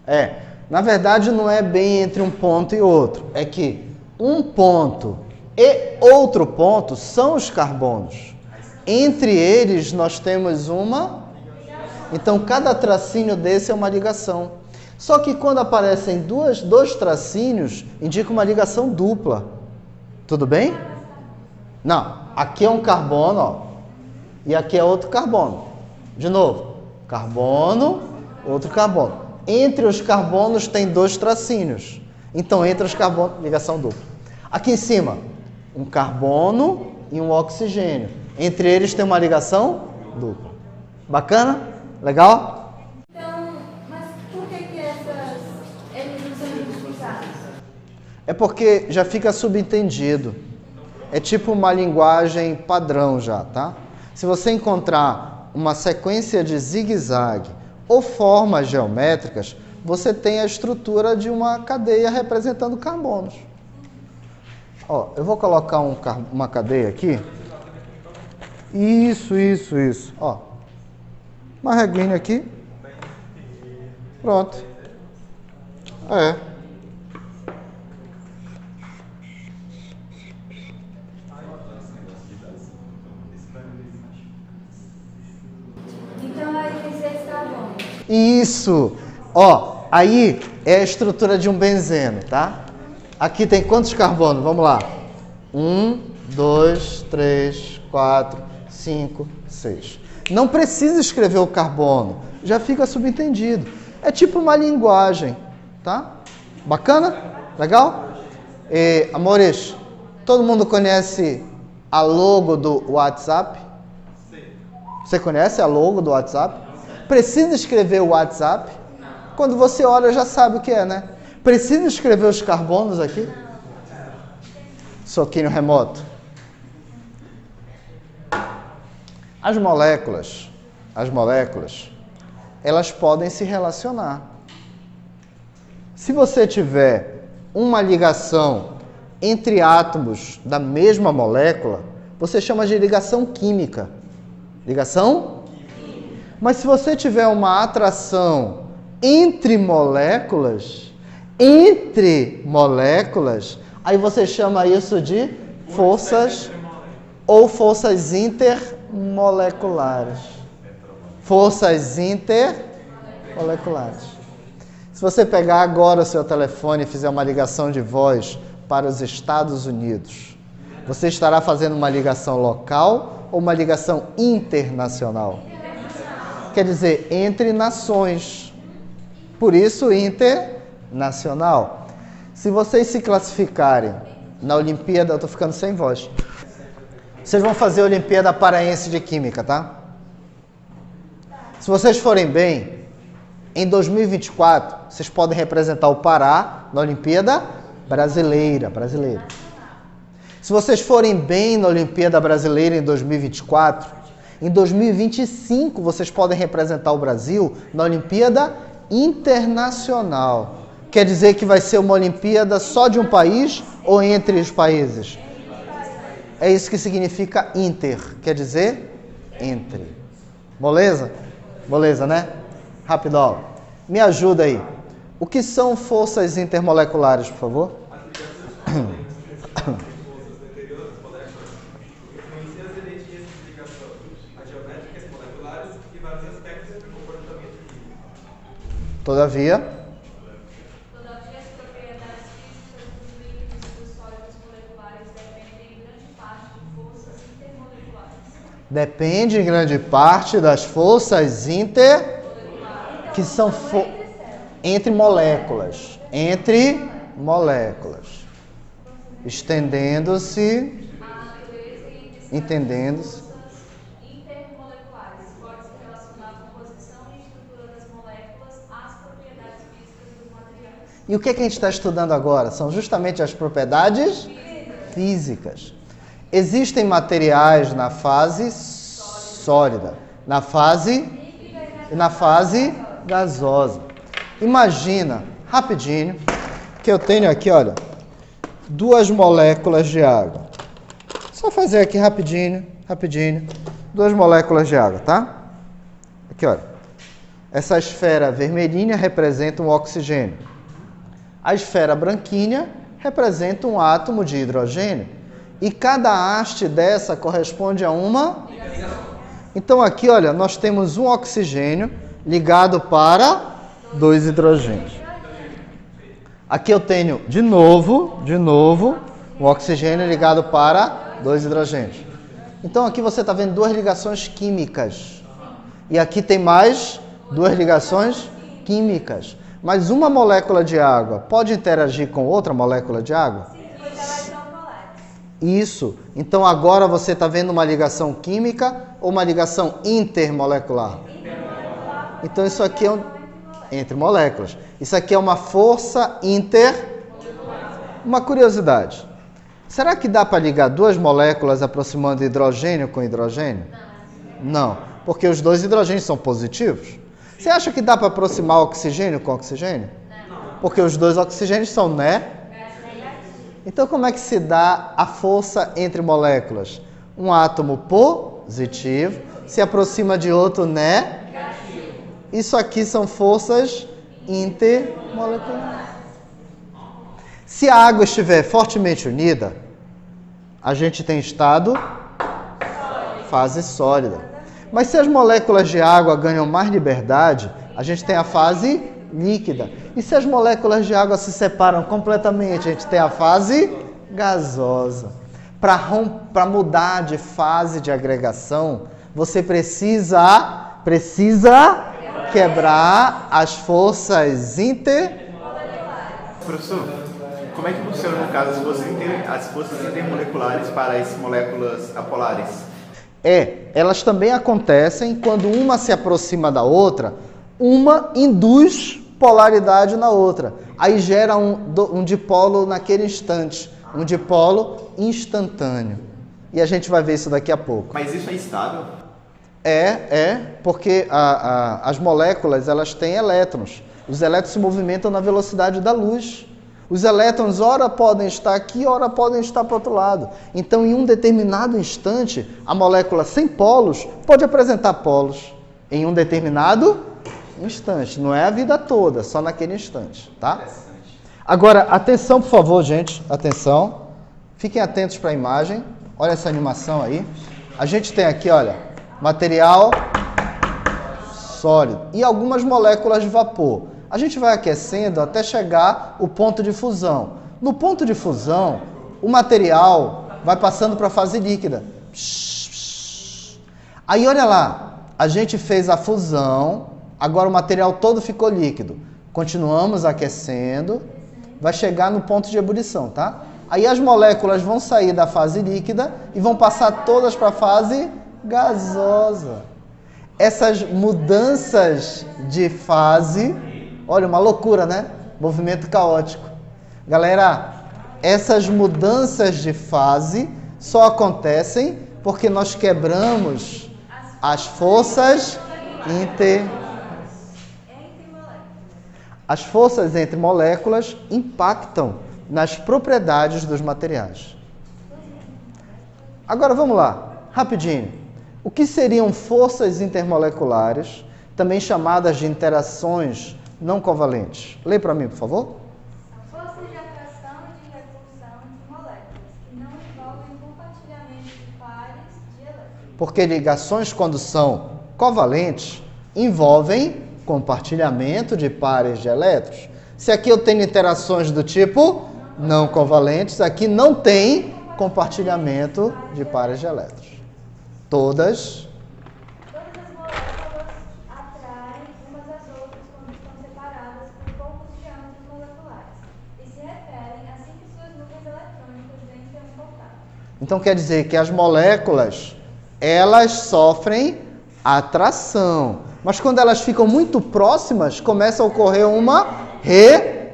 S4: ali.
S1: Na verdade não é bem entre um ponto e outro, é que um ponto e outro ponto são os carbonos. Entre eles nós temos uma, então cada tracinho desse é uma ligação. Só que quando aparecem dois tracinhos, indica uma ligação dupla. Tudo bem? Não, aqui é um carbono, ó, e aqui é outro carbono. De novo, carbono, outro carbono. Entre os carbonos tem 2 tracinhos. Então, entre os carbonos, ligação dupla. Aqui em cima, um carbono e um oxigênio. Entre eles tem uma ligação dupla. Bacana? Legal? É porque já fica subentendido. É tipo uma linguagem padrão já, tá? Se você encontrar uma sequência de zigue-zague ou formas geométricas, você tem a estrutura de uma cadeia representando carbonos. Ó, eu vou colocar uma cadeia aqui. Isso. Ó, uma reguinha aqui. Pronto.
S4: Então aí tem 6 carbonos.
S1: Isso! Ó, aí é a estrutura de um benzeno, tá? Aqui tem quantos carbonos? Vamos lá. 1, 2, 3, 4, 5, 6. Não precisa escrever o carbono, já fica subentendido. É tipo uma linguagem, tá? Bacana? Legal? Amores, todo mundo conhece a logo do WhatsApp? Sim. Você conhece a logo do WhatsApp? Precisa escrever o WhatsApp? Quando você olha, já sabe o que é, né? Precisa escrever os carbonos aqui? Soquinho remoto. As moléculas, elas podem se relacionar. Se você tiver uma ligação entre átomos da mesma molécula, você chama de ligação química. Ligação? Mas se você tiver uma atração entre moléculas, aí você chama isso de forças ou forças intermoleculares. Forças intermoleculares. Se você pegar agora o seu telefone e fizer uma ligação de voz para os Estados Unidos, você estará fazendo uma ligação local ou uma ligação internacional? Quer dizer, entre nações. Por isso, internacional. Se vocês se classificarem na Olimpíada, eu estou ficando sem voz. Vocês vão fazer a Olimpíada Paraense de Química, tá? Se vocês forem bem, em 2024, vocês podem representar o Pará na Olimpíada Brasileira. Se vocês forem bem na Olimpíada Brasileira em 2024, em 2025 vocês podem representar o Brasil na Olimpíada Internacional. Quer dizer que vai ser uma Olimpíada só de um país ou entre os países? É isso que significa inter, quer dizer entre. Moleza? Moleza, né? Rapidão. Me ajuda aí. O que são forças intermoleculares, por favor? Todavia,
S4: as propriedades físicas dos líquidos e dos sólidos moleculares dependem em grande parte de forças intermoleculares.
S1: Depende em grande parte das forças que são entre moléculas. Entre moléculas. Estendendo-se, entendendo-se.
S4: Intermoleculares pode se relacionar com a posição e estrutura das moléculas às propriedades físicas dos materiais.
S1: E o que a gente está estudando agora? São justamente as propriedades físicas. Existem materiais na fase sólida, na fase gasosa. Imagina, rapidinho, que eu tenho aqui, olha, 2 moléculas de água. Só fazer aqui rapidinho, 2 moléculas de água, tá? Aqui, olha. Essa esfera vermelhinha representa um oxigênio. A esfera branquinha representa um átomo de hidrogênio. E cada haste dessa corresponde a uma... Então aqui, olha, nós temos um oxigênio ligado para 2 hidrogênios. Aqui eu tenho, de novo, um oxigênio ligado para 2 hidrogênios. Então aqui você está vendo 2 ligações químicas. E aqui tem mais 2 ligações químicas. Mas uma molécula de água pode interagir com outra molécula de água?
S4: Sim, pois elas são moléculas.
S1: Isso. Então agora você está vendo uma ligação química ou uma ligação intermolecular? Então isso aqui é entre moléculas. Isso aqui é uma força Uma curiosidade. Será que dá para ligar 2 moléculas aproximando hidrogênio com hidrogênio? Não, porque os 2 hidrogênios são positivos. Você acha que dá para aproximar oxigênio com oxigênio? Não. Porque os 2 oxigênios são, né? Então, como é que se dá a força entre moléculas? Um átomo positivo se aproxima de outro negativo. Isso aqui são forças intermoleculares. Se a água estiver fortemente unida, a gente tem estado fase sólida. Mas se as moléculas de água ganham mais liberdade, a gente tem a fase líquida. E se as moléculas de água se separam completamente, a gente tem a fase gasosa. Para mudar de fase de agregação, você precisa quebrar as forças
S5: Professor, como é que funciona, no caso, as forças intermoleculares para as moléculas apolares?
S1: Elas também acontecem quando uma se aproxima da outra, uma induz polaridade na outra. Aí gera um dipolo naquele instante, um dipolo instantâneo. E a gente vai ver isso daqui a pouco.
S5: Mas isso é estável?
S1: Porque as moléculas, elas têm elétrons. Os elétrons se movimentam na velocidade da luz. Os elétrons, ora podem estar aqui, ora podem estar para o outro lado. Então, em um determinado instante, a molécula sem polos pode apresentar polos. Em um determinado instante. Não é a vida toda, só naquele instante, tá? Agora, atenção, por favor, gente. Atenção. Fiquem atentos para a imagem. Olha essa animação aí. A gente tem aqui, olha, material sólido e algumas moléculas de vapor. A gente vai aquecendo até chegar ao ponto de fusão. No ponto de fusão, o material vai passando para a fase líquida. Aí, olha lá, a gente fez a fusão, agora o material todo ficou líquido. Continuamos aquecendo, vai chegar no ponto de ebulição, tá? Aí as moléculas vão sair da fase líquida e vão passar todas para a fase gasosa. Essas mudanças de fase, olha, uma loucura, né? Movimento caótico. Galera, essas mudanças de fase só acontecem porque nós quebramos as forças As forças entre moléculas impactam nas propriedades dos materiais. Agora vamos lá, rapidinho. O que seriam forças intermoleculares, também chamadas de interações não covalentes? Lê para mim, por favor.
S4: Forças de atração e de repulsão entre moléculas, que não envolvem compartilhamento de pares de elétrons.
S1: Porque ligações, quando são covalentes, envolvem compartilhamento de pares de elétrons. Se aqui eu tenho interações do tipo não covalentes, aqui não tem compartilhamento de pares de elétrons. Todas
S4: as moléculas atraem umas às outras quando estão separadas por poucos diâmetros moleculares e se repelem assim que suas nuvens eletrônicas vencem um contato.
S1: Então quer dizer que as moléculas, elas sofrem atração. Mas quando elas ficam muito próximas, começa a ocorrer uma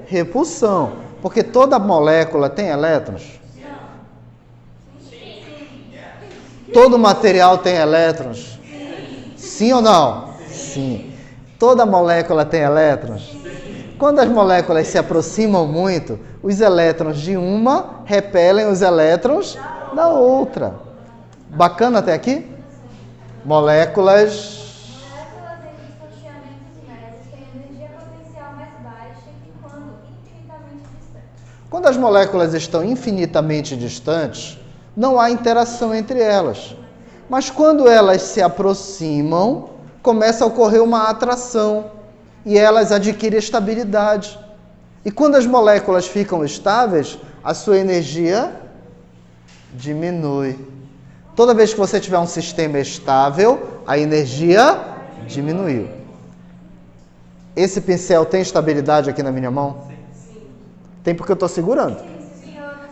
S1: repulsão. Porque toda molécula tem elétrons? Todo material tem elétrons? Sim ou não? Sim. Toda molécula tem elétrons? Quando as moléculas se aproximam muito, os elétrons de uma repelem os elétrons da outra. Bacana até aqui? Moléculas
S4: entre distanciamentos médios têm energia potencial mais baixa que quando infinitamente distantes.
S1: Quando as moléculas estão infinitamente distantes, não há interação entre elas. Mas quando elas se aproximam, começa a ocorrer uma atração e elas adquirem estabilidade. E quando as moléculas ficam estáveis, a sua energia diminui. Toda vez que você tiver um sistema estável, a energia diminuiu. Esse pincel tem estabilidade aqui na minha mão? Tem porque eu estou segurando.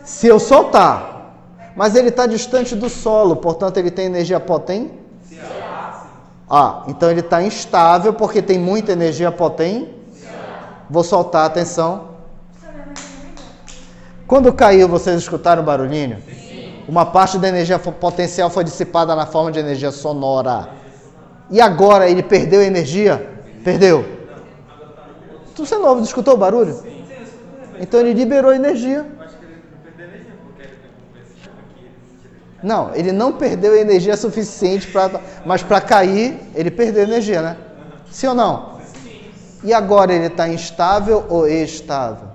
S1: Se eu soltar, mas ele está distante do solo, portanto ele tem energia potente? Então ele está instável porque tem muita energia potente? Vou soltar, atenção. Quando caiu, vocês escutaram o barulhinho? Uma parte da energia potencial foi dissipada na forma de energia sonora. E agora ele perdeu energia? Perdeu. Você não ouve, escutou o barulho? Então ele liberou energia. Não, ele não perdeu energia suficiente, mas para cair, ele perdeu energia, né? Sim ou não? E agora ele está instável ou estável?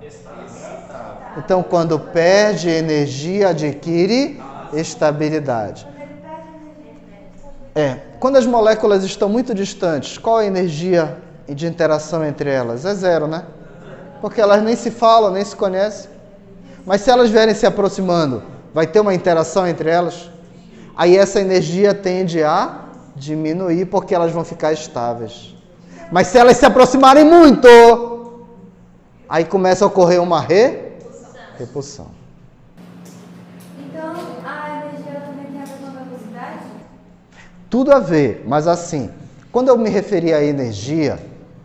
S1: Então, quando perde energia, adquire estabilidade. Quando as moléculas estão muito distantes, qual a energia de interação entre elas? É zero, né? Porque elas nem se falam, nem se conhecem. Mas se elas vierem se aproximando, Vai ter uma interação entre elas? Aí essa energia tende a diminuir porque elas vão ficar estáveis. Mas se elas se aproximarem muito, aí começa a ocorrer uma repulsão.
S4: Então, a energia também tem a ver com a velocidade?
S1: Tudo a ver, mas assim, quando eu me referi à energia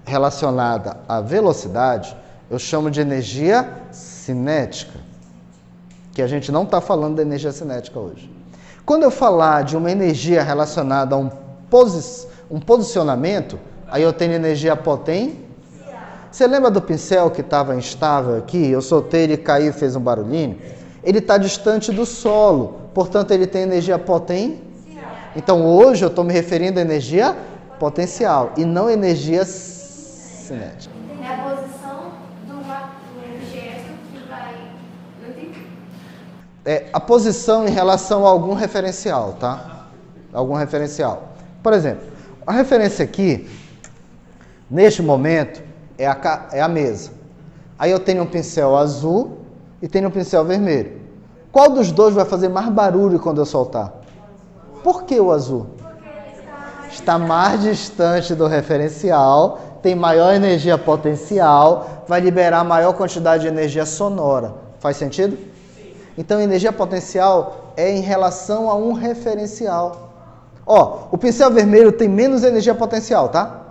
S1: relacionada à velocidade, eu chamo de energia cinética, que a gente não está falando da energia cinética hoje. Quando eu falar de uma energia relacionada a um posicionamento, aí eu tenho energia potencial. Você lembra do pincel que estava instável aqui? Eu soltei, ele caiu e fez um barulhinho? Ele está distante do solo, portanto ele tem energia potencial. Então hoje eu estou me referindo à energia potencial e não energia cinética.
S3: É a posição do objeto que vai... Não entendi.
S1: É a posição em relação a algum referencial, tá? Algum referencial. Por exemplo, a referência aqui, neste momento, é a mesa. Aí eu tenho um pincel azul e tenho um pincel vermelho. Qual dos dois vai fazer mais barulho quando eu soltar? Por que o azul?
S4: Porque ele
S1: Está mais distante do referencial, tem maior energia potencial, vai liberar maior quantidade de energia sonora. Faz sentido? Então, energia potencial é em relação a um referencial. Ó, o pincel vermelho tem menos energia potencial, tá?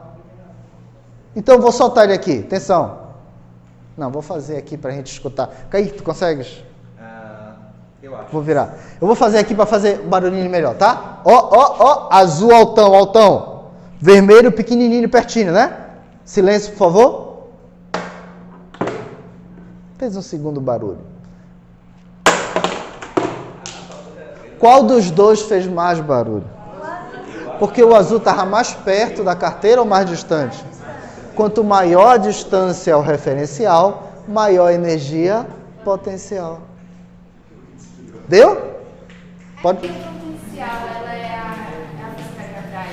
S1: Então, eu vou soltar ele aqui. Atenção. Não, vou fazer aqui para a gente escutar. Kaique, tu consegues?
S5: Eu acho.
S1: Vou virar. Eu vou fazer aqui para fazer um barulhinho melhor, tá? Ó. Azul altão, altão. Vermelho pequenininho, pertinho, né? Silêncio, por favor. Fez um segundo barulho. Qual dos dois fez mais barulho? Porque o azul estava mais perto da carteira ou mais distante? Quanto maior a distância ao referencial, maior a energia potencial. Deu? Pode.
S3: A potencial, ela é a física da gravidade.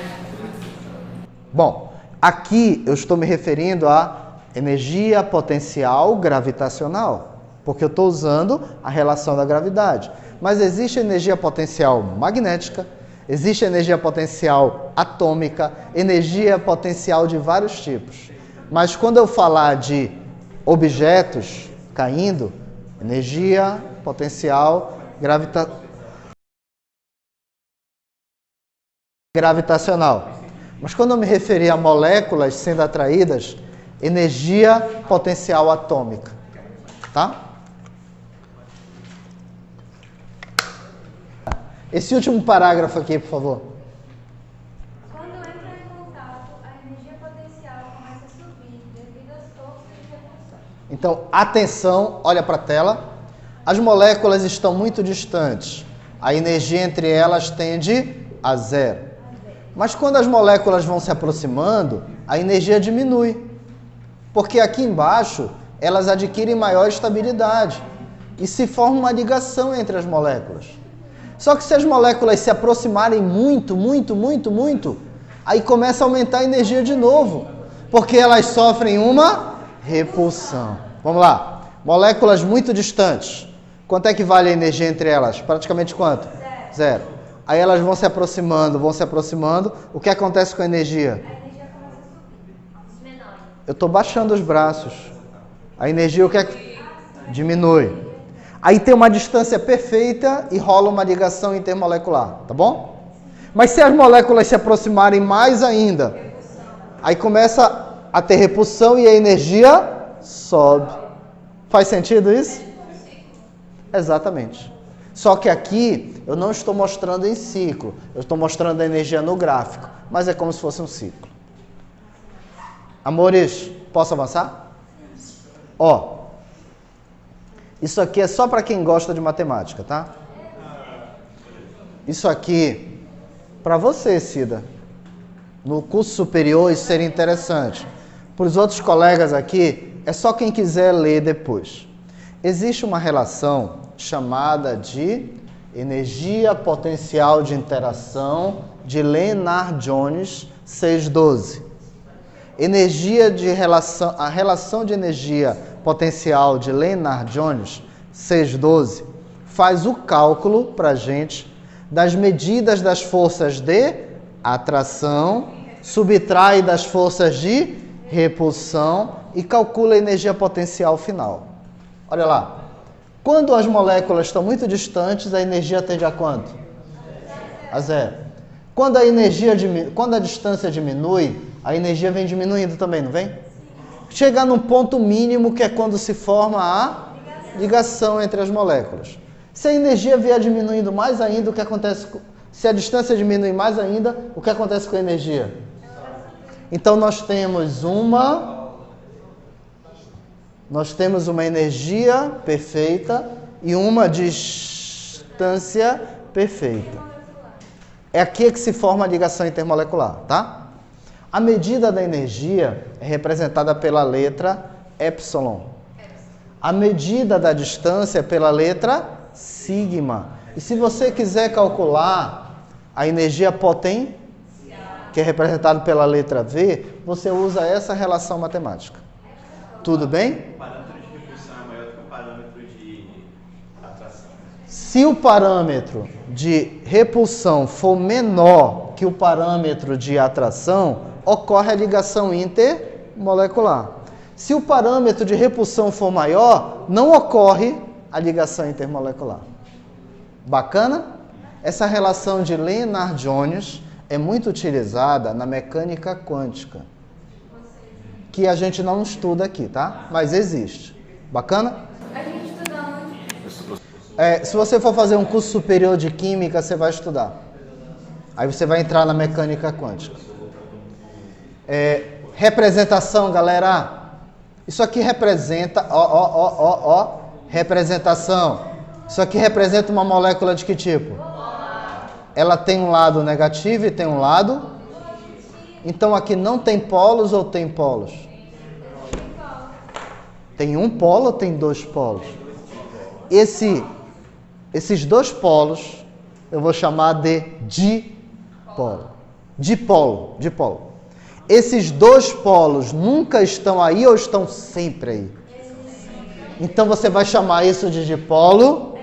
S1: Bom, aqui eu estou me referindo à energia potencial gravitacional, porque eu estou usando a relação da gravidade. Mas existe energia potencial magnética, existe energia potencial atômica, energia potencial de vários tipos. Mas quando eu falar de objetos caindo, energia potencial gravitacional. Mas quando eu me referir a moléculas sendo atraídas, energia potencial atômica. Tá? Esse último parágrafo aqui, por favor.
S4: Quando entra em contato, a energia potencial começa a subir devido às forças de repulsão.
S1: Então, atenção, olha para a tela. As moléculas estão muito distantes. A energia entre elas tende a zero. Mas quando as moléculas vão se aproximando, a energia diminui. Porque aqui embaixo, elas adquirem maior estabilidade. E se forma uma ligação entre as moléculas. Só que se as moléculas se aproximarem muito, aí começa a aumentar a energia de novo. Porque elas sofrem uma repulsão. Vamos lá. Moléculas muito distantes. Quanto é que vale a energia entre elas? Praticamente quanto? Zero. Aí elas vão se aproximando. O que acontece com a energia?
S4: A energia começa a subir. Menor.
S1: Eu estou baixando os braços. A energia o que é que diminui. Aí tem uma distância perfeita e rola uma ligação intermolecular, tá bom? Mas se as moléculas se aproximarem mais ainda, aí começa a ter repulsão e a energia sobe. Faz sentido isso? Exatamente. Só que aqui eu não estou mostrando em ciclo, eu estou mostrando a energia no gráfico, mas é como se fosse um ciclo. Amores, posso avançar? Ó. Isso aqui é só para quem gosta de matemática, tá? Isso aqui, para você, Cida, no curso superior, isso seria interessante. Para os outros colegas aqui, é só quem quiser ler depois. Existe uma relação chamada de energia potencial de interação de Lennard-Jones 612. A relação de energia potencial de Lennard-Jones 612 faz o cálculo para a gente das medidas das forças de atração, subtrai das forças de repulsão e calcula a energia potencial final. Olha lá. Quando as moléculas estão muito distantes, a energia tende a quanto? A zero. Quando a distância diminui, a energia vem diminuindo também, não vem? Chega num ponto mínimo, que é quando se forma a ligação entre as moléculas. Se a energia vier diminuindo mais ainda, o que acontece? Se a distância diminui mais ainda, o que acontece com a energia? Então nós temos uma energia perfeita e uma distância perfeita. É aqui que se forma a ligação intermolecular, tá? A medida da energia é representada pela letra epsilon. A medida da distância é pela letra sigma. E se você quiser calcular a energia potencial, que é representada pela letra V, você usa essa relação matemática. Tudo bem?
S5: O parâmetro de repulsão é maior do que o parâmetro de atração.
S1: Se o parâmetro de repulsão for menor que o parâmetro de atração, ocorre a ligação intermolecular. Se o parâmetro de repulsão for maior, não ocorre a ligação intermolecular. Bacana? Essa relação de Lennard-Jones é muito utilizada na mecânica quântica, que a gente não estuda aqui, tá? Mas existe. Bacana?
S4: A gente estuda onde?
S1: Se você for fazer um curso superior de química, você vai estudar. Aí você vai entrar na mecânica quântica. Representação, galera. Isso aqui representa, representação. Isso aqui representa uma molécula de que tipo? Ela tem um lado negativo e tem um lado. Então aqui não tem polos ou tem polos? Tem um polo ou tem dois polos? Esses dois polos eu vou chamar de dipolo. Dipolo. Esses dois polos nunca estão aí ou estão sempre aí? Então você vai chamar isso de dipolo,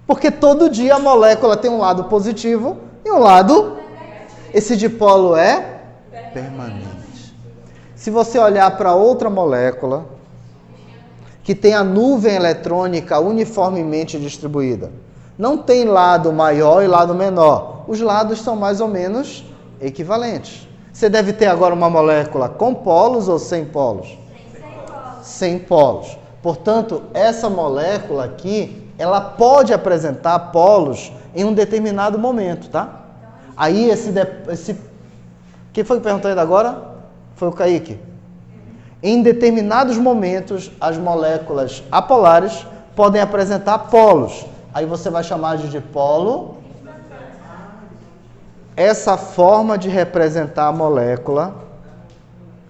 S1: porque todo dia a molécula tem um lado positivo e um lado. Esse dipolo é permanente. Se você olhar para outra molécula que tem a nuvem eletrônica uniformemente distribuída, não tem lado maior e lado menor. Os lados são mais ou menos equivalentes. Você deve ter agora uma molécula com polos ou sem polos? Sem polos. Portanto, essa molécula aqui, ela pode apresentar polos em um determinado momento, tá? Aí quem foi que perguntou ainda agora? Foi o Kaique. Em determinados momentos, as moléculas apolares podem apresentar polos. Aí você vai chamar de dipolo. Essa forma de representar a molécula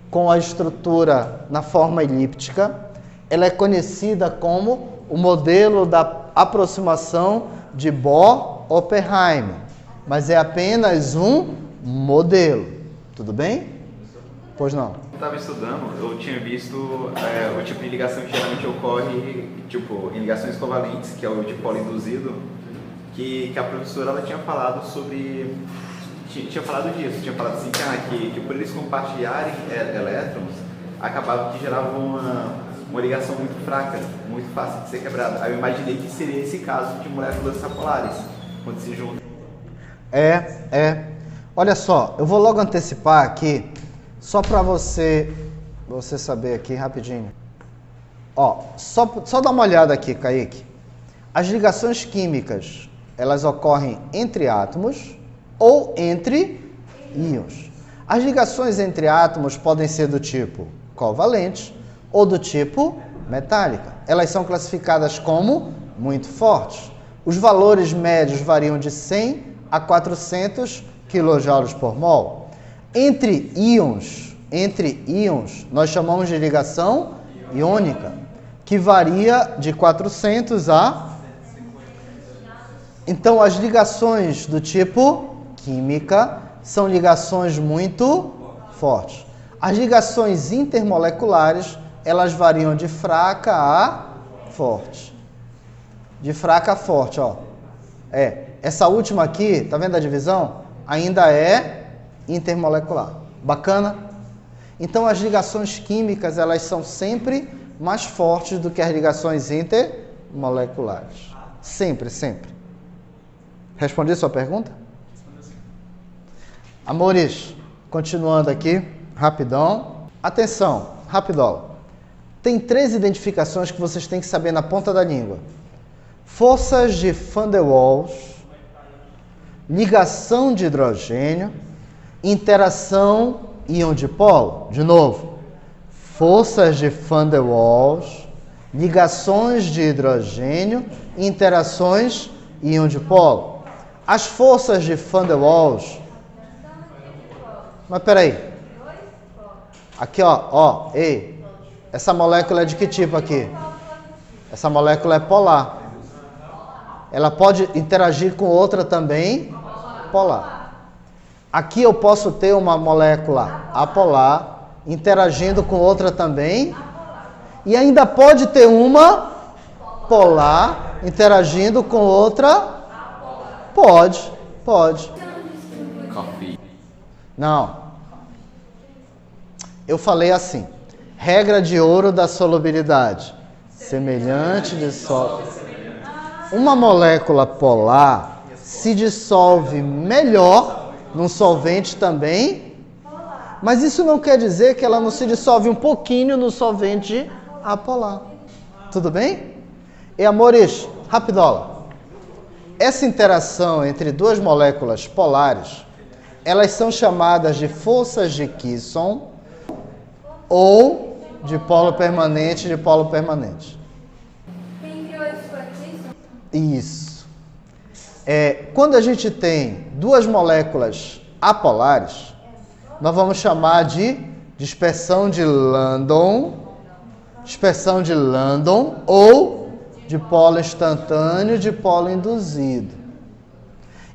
S1: com a estrutura na forma elíptica, ela é conhecida como o modelo da aproximação de Bohr-Oppenheim. Mas é apenas um modelo. Tudo bem? Pois não.
S5: Eu estava estudando, eu tinha visto o tipo de ligação que geralmente ocorre em ligações covalentes, que é o dipolo induzido, que a professora ela tinha falado sobre... Tinha falado disso, tinha falado assim que por eles compartilharem elétrons, acabava que gerava uma ligação muito fraca, muito fácil de ser quebrada. Aí eu imaginei que seria esse caso de moléculas apolares, quando se juntam.
S1: Olha só, eu vou logo antecipar aqui, só para você saber aqui rapidinho. Só dá uma olhada aqui, Kaique. As ligações químicas, elas ocorrem entre átomos ou entre íons. As ligações entre átomos podem ser do tipo covalente ou do tipo metálica. Elas são classificadas como muito fortes. Os valores médios variam de 100 a 400 kJ por mol. Entre íons, nós chamamos de ligação iônica, que varia de 400 a... Então, as ligações do tipo química são ligações muito fortes. As ligações intermoleculares, elas variam de fraca a forte. De fraca a forte, ó. Essa última aqui, tá vendo a divisão? Ainda é intermolecular. Bacana? Então as ligações químicas, elas são sempre mais fortes do que as ligações intermoleculares. Sempre, sempre. Respondi sua pergunta? Amores, continuando aqui, rapidão. Atenção, rapidola. Tem 3 identificações que vocês têm que saber na ponta da língua. Forças de Van der Waals, ligação de hidrogênio, interação íon-dipolo. De novo, forças de Van der Waals, ligações de hidrogênio, interações íon-dipolo. As forças de Van der Waals... Mas peraí. Aqui, ó, ei. Essa molécula é de que tipo aqui? Essa molécula é polar. Ela pode interagir com outra também polar. Aqui eu posso ter uma molécula apolar interagindo com outra também. E ainda pode ter uma polar interagindo com outra. Pode.
S5: Coffee.
S1: Não. Eu falei assim. Regra de ouro da solubilidade. Semelhante dissolve. Uma molécula polar se dissolve melhor num solvente também, mas isso não quer dizer que ela não se dissolve um pouquinho no solvente apolar. Tudo bem? E amores, rapidola. Essa interação entre 2 moléculas polares, elas são chamadas de forças de Kisson ou de polo permanente de polo permanente.
S4: Quem criou isso foi Kisson?
S1: Isso. Quando a gente tem 2 moléculas apolares, nós vamos chamar de dispersão de Landon ou de polo instantâneo de polo induzido.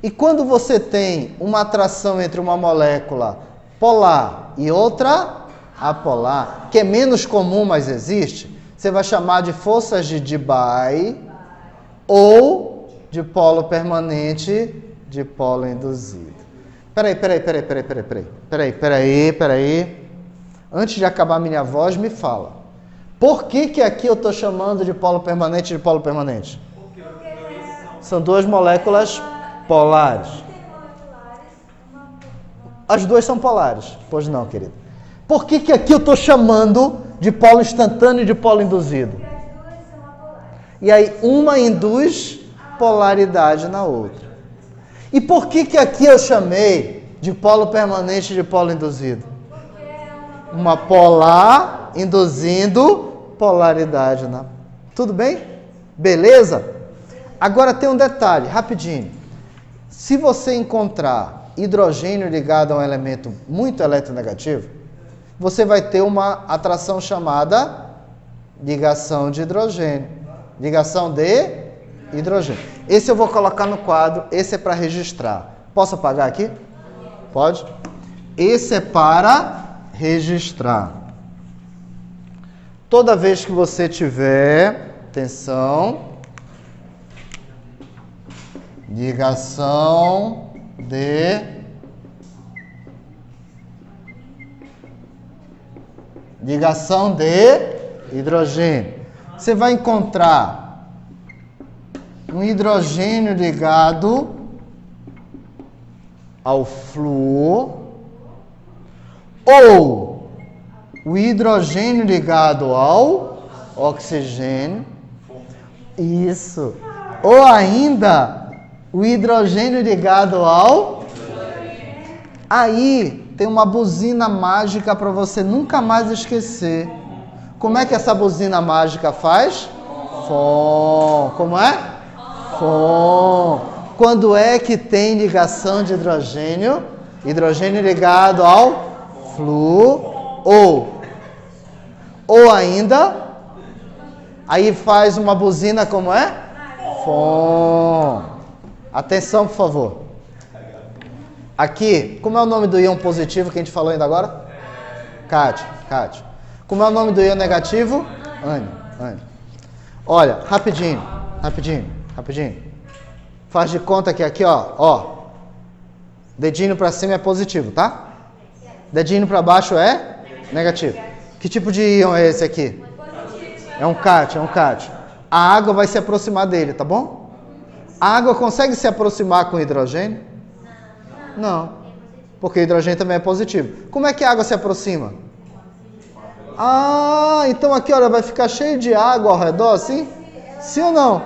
S1: E quando você tem uma atração entre uma molécula polar e outra apolar, que é menos comum, mas existe, você vai chamar de forças de Debye ou de polo permanente de polo induzido. Peraí. Antes de acabar minha voz, me fala. Por que aqui eu estou chamando de polo permanente de polo permanente? São 2 moléculas polares. As 2 são polares. Pois não, querido. Por que aqui eu estou chamando de polo instantâneo e de polo induzido? E aí uma induz polaridade na outra. E por que aqui eu chamei de polo permanente e de polo induzido? Uma polar induzindo polaridade na... Tudo bem? Beleza? Agora tem um detalhe, rapidinho. Se você encontrar hidrogênio ligado a um elemento muito eletronegativo, você vai ter uma atração chamada ligação de hidrogênio. Ligação de hidrogênio. Esse eu vou colocar no quadro, esse é para registrar. Posso apagar aqui? Pode? Esse é para registrar. Toda vez que você tiver, atenção, ligação de hidrogênio. Você vai encontrar um hidrogênio ligado ao flúor ou o hidrogênio ligado ao oxigênio. Isso. Ou ainda o hidrogênio ligado ao... Aí tem uma buzina mágica para você nunca mais esquecer. Como é que essa buzina mágica faz? Fom. Como é? Fom. Quando é que tem ligação de hidrogênio? Hidrogênio ligado ao flúor ou ainda, aí faz uma buzina como é? Fom. Atenção, por favor. Aqui, como é o nome do íon positivo que a gente falou ainda agora? Cátio. Como é o nome do íon negativo? Ânion. Olha, rapidinho. Rapidinho. Faz de conta que aqui, ó. Dedinho para cima é positivo, tá? Dedinho para baixo é negativo. Que tipo de íon é esse aqui? É um cátion, A água vai se aproximar dele, tá bom? A água consegue se aproximar com o hidrogênio? Não. Porque o hidrogênio também é positivo. Como é que a água se aproxima? Ah, então aqui, olha, vai ficar cheio de água ao redor, assim? Sim ou não?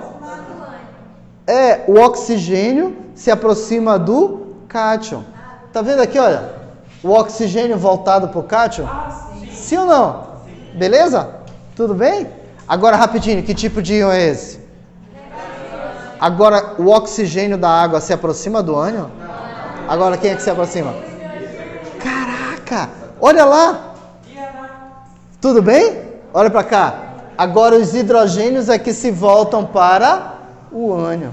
S1: O oxigênio se aproxima do cátion. Tá vendo aqui, olha? O oxigênio voltado para o cátion? Sim ou não? Beleza? Tudo bem? Agora, rapidinho, que tipo de íon é esse? Agora, o oxigênio da água se aproxima do ânion? Agora, quem é que se aproxima? Caraca! Olha lá! Tudo bem? Olha para cá. Agora, os hidrogênios é que se voltam para o ânion.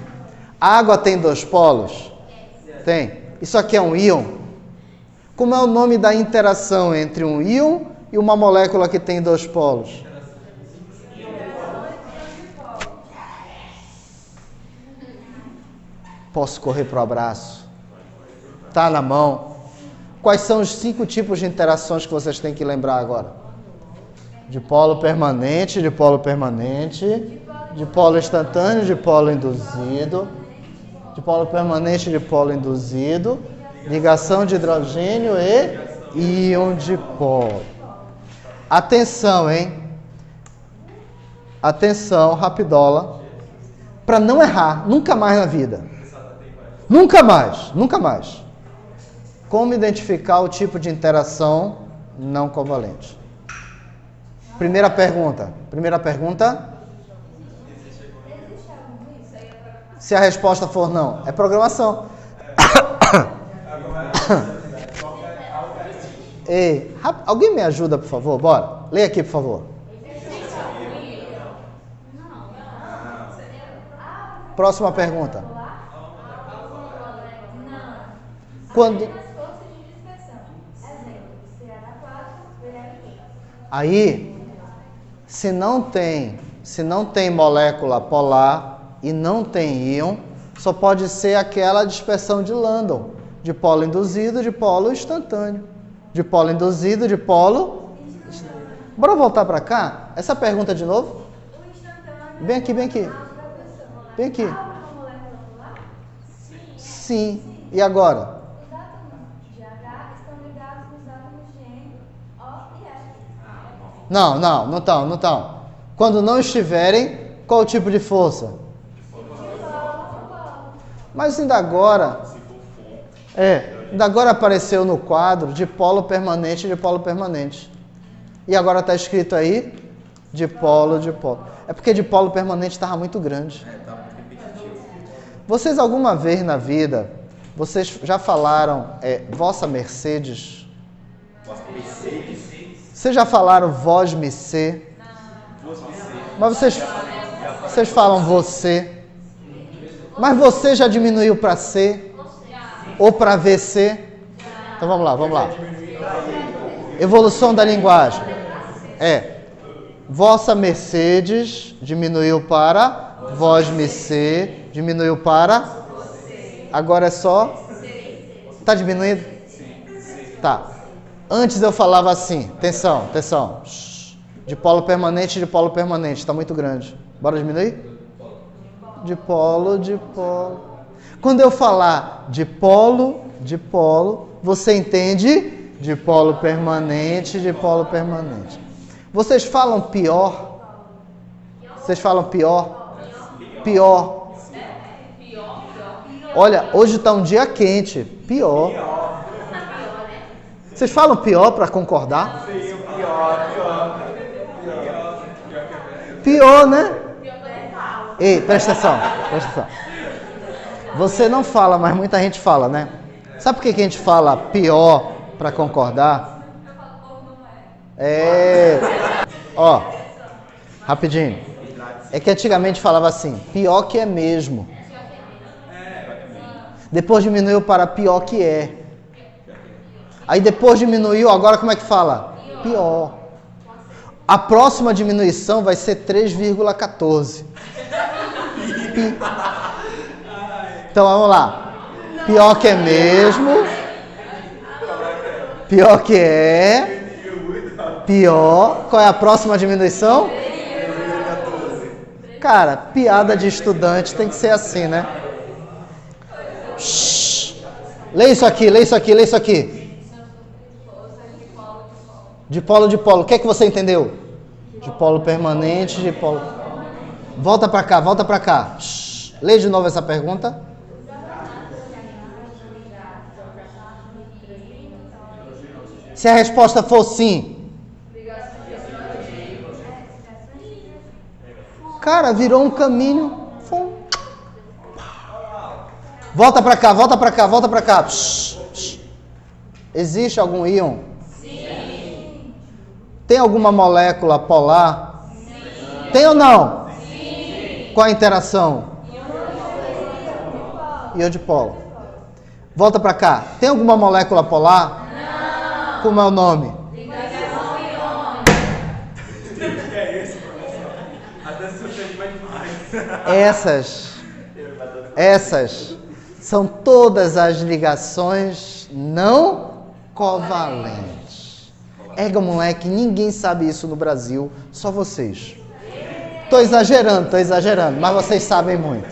S1: A água tem 2 polos? Tem. Isso aqui é um íon? Como é o nome da interação entre um íon e uma molécula que tem 2 polos? Posso correr para o abraço? Tá na mão. Quais são os 5 tipos de interações que vocês têm que lembrar agora? Dipolo permanente, dipolo permanente, dipolo instantâneo, dipolo induzido, dipolo permanente, dipolo induzido, ligação de hidrogênio e íon dipolo. Atenção, hein? Atenção, rapidola. Para não errar, nunca mais na vida. Nunca mais. Como identificar o tipo de interação não covalente? Primeira pergunta. Se a resposta for não, é programação. Ei, alguém me ajuda, por favor? Bora. Leia aqui, por favor. Próxima pergunta. Quando... Aí, se não tem molécula polar e não tem íon, só pode ser aquela dispersão de Landon, dipolo induzido, dipolo instantâneo. Dipolo induzido, dipolo... Bora voltar para cá? Essa pergunta de novo? Bem aqui. Sim. E agora? Não estão. Quando não estiverem, qual o tipo de força? Mas ainda agora apareceu no quadro dipolo permanente, dipolo permanente. E agora está escrito aí dipolo. É porque dipolo permanente estava muito grande. Vocês alguma vez na vida, vocês já falaram vossa Mercedes? Vocês já falaram vós me ser? Mas vocês falam você. Mas você já diminuiu para ser? Ou para VC? Então vamos lá. Evolução da linguagem. Vossa Mercedes diminuiu para vós me ser, diminuiu para agora é só tá diminuindo? Tá. Antes eu falava assim, atenção. Dipolo permanente, está muito grande. Bora diminuir? Dipolo. Quando eu falar dipolo, você entende? Dipolo permanente. Vocês falam pior? Pior. Olha, hoje está um dia quente. Pior. Vocês falam pior para concordar?
S2: Sim,
S1: Pior, né? Ei, presta atenção. Você não fala, mas muita gente fala, né? Sabe por que a gente fala pior para concordar? Rapidinho. É que antigamente falava assim, pior que é mesmo. Depois diminuiu para pior que é. Aí depois diminuiu, agora como é que fala? Pior. A próxima diminuição vai ser 3,14. pi. Então vamos lá. Pior que é mesmo. Pior que é. Pior. Qual é a próxima diminuição? Cara, piada de estudante tem que ser assim, né? Shhh. Lê isso aqui, lê isso aqui, lê isso aqui. De polo, de polo. O que é que você entendeu? De polo permanente, de polo... Volta pra cá, volta pra cá. Shhh. Lê de novo essa pergunta. Se a resposta for sim. Cara, virou um caminho. Volta pra cá, volta pra cá, volta pra cá. Psh, psh. Existe algum íon? Sim. Tem alguma molécula polar? Sim. Tem ou não? Sim. Qual a interação? Íon dipolo. Volta pra cá. Tem alguma molécula polar? Não. Como é o nome?
S2: Ligação iônica. Até se você vai demais.
S1: Essas são todas as ligações não covalentes. Ega, moleque, ninguém sabe isso no Brasil, só vocês. Tô exagerando, mas vocês sabem muito.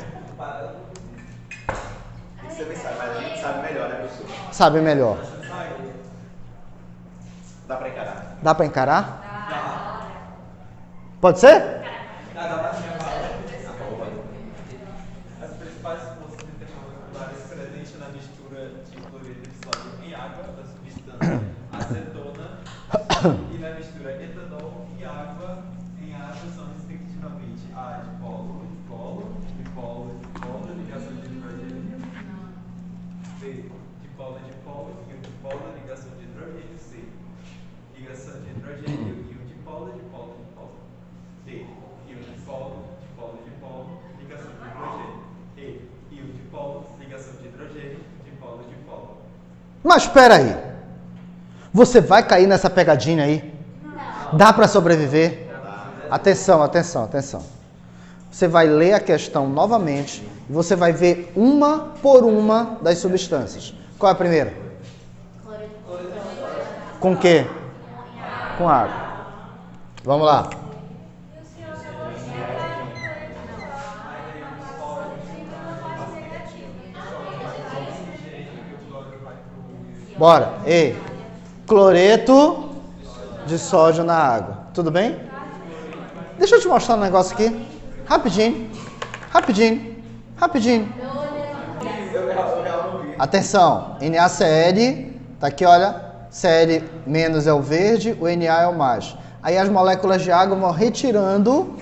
S5: Você também sabe, mas a gente sabe melhor, né, professor?
S1: Sabe melhor.
S5: Dá pra encarar?
S1: Dá pra encarar? Dá. Pode ser?
S2: Dá pra encarar. As principais forças intermoleculares presentes na mistura de cloreto de sódio em água da substância acetona e na mistura etanol e água em água são respectivamente a dipolo, dipolo, dipolo, dipolo, ligação de hidrogênio, B, dipolo, dipolo e o dipolo, ligação de hidrogênio, C, ligação de hidrogênio e o dipolo, dipolo, dipolo, D, e o dipolo, dipolo, dipolo, ligação de hidrogênio. E o dipolo, ligação de hidrogênio, dipolo, dipolo.
S1: Mas espera aí. Você vai cair nessa pegadinha aí? Não. Dá para sobreviver? Atenção, atenção, atenção. Você vai ler a questão novamente e você vai ver uma por uma das substâncias. Qual é a primeira? Com quê? Com água. Vamos lá. Bora. Ei, cloreto de sódio na água. Tudo bem? Deixa eu te mostrar um negócio aqui. Rapidinho. Atenção. NaCl. Tá aqui, olha. Cl- é o verde, o Na é o mais. Aí as moléculas de água vão retirando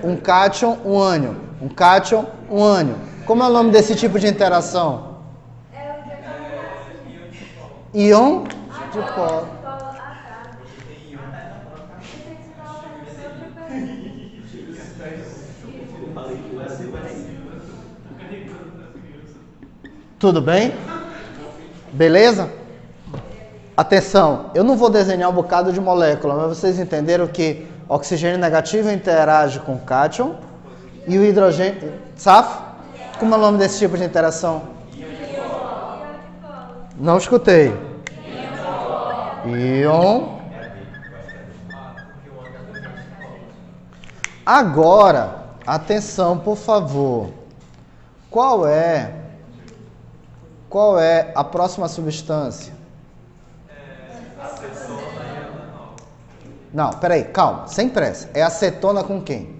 S1: um cátion, um ânion. Um cátion, um ânion. Como é o nome desse tipo de interação? Íon dipolo. Tudo bem? Beleza? Atenção, eu não vou desenhar um bocado de molécula, mas vocês entenderam que oxigênio negativo interage com cátion e o hidrogênio... Saf? Como é o nome desse tipo de interação? Não escutei. Íon. Agora, atenção, por favor. Qual é a próxima substância? Não, peraí, calma, sem pressa. É acetona com quem?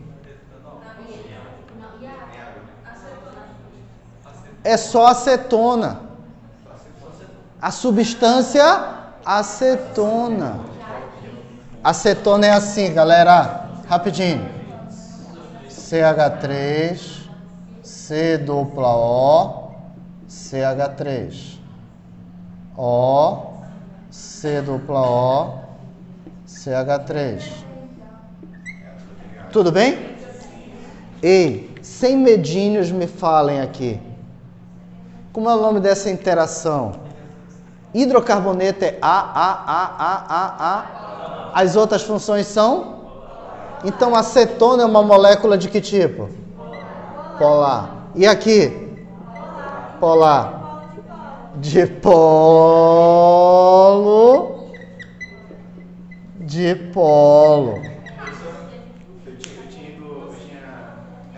S1: É só acetona. A substância acetona. Acetona é assim, galera. Rapidinho. CH3, C dupla O, CH3. O, C dupla O, CH3. Tudo bem? Ei, sem medinhos me falem aqui. Como é o nome dessa interação? Hidrocarboneto é A. As outras funções são? Então, acetona é uma molécula de que tipo? Polar. E aqui? Polar. Dipolo. Dipolo.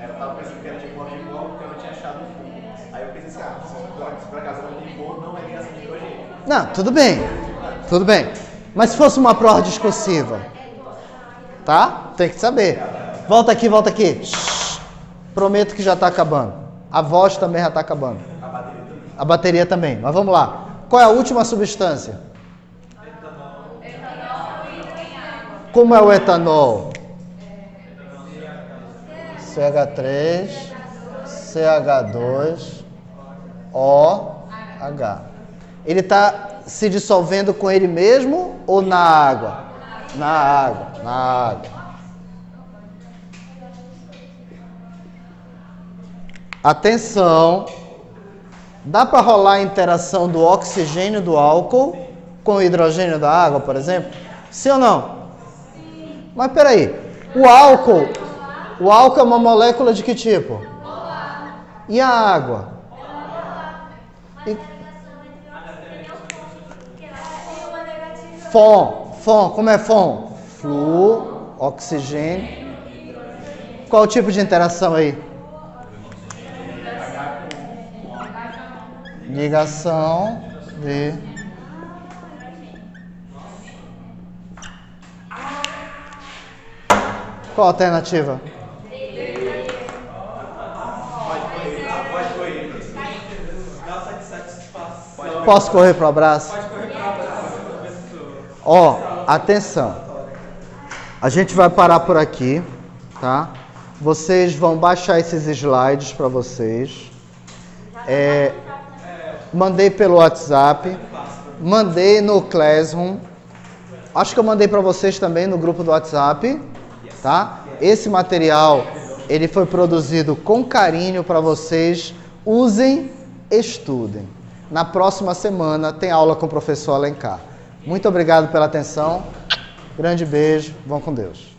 S5: Eu tava pensando que era dipolo de polo porque eu não tinha achado o fundo. Aí eu pensei assim, se por acaso o dipolo não é ligação de hidrogênio.
S1: Não, tudo bem. Tudo bem. Mas se fosse uma prova discursiva, tá? Tem que saber. Volta aqui, volta aqui. Shhh. Prometo que já está acabando. A voz também já está acabando. A bateria também. Mas vamos lá. Qual é a última substância? Como é o etanol? CH3, CH2, OH. Ele está se dissolvendo com ele mesmo ou na água? Na água, na água. Atenção, dá para rolar a interação do oxigênio do álcool com o hidrogênio da água, por exemplo? Sim ou não? Sim. Mas peraí, o álcool é uma molécula de que tipo? E a água? Fom, como é fom? Flu, oxigênio. Qual o tipo de interação aí? Ligação de... Qual a alternativa? Posso correr para o abraço? Ó, atenção. A gente vai parar por aqui, tá? Vocês vão baixar esses slides para vocês. Mandei pelo WhatsApp, mandei no Classroom. Acho que eu mandei para vocês também no grupo do WhatsApp, tá? Esse material, ele foi produzido com carinho para vocês. Usem, estudem. Na próxima semana tem aula com o professor Alencar. Muito obrigado pela atenção. Grande beijo. Vão com Deus.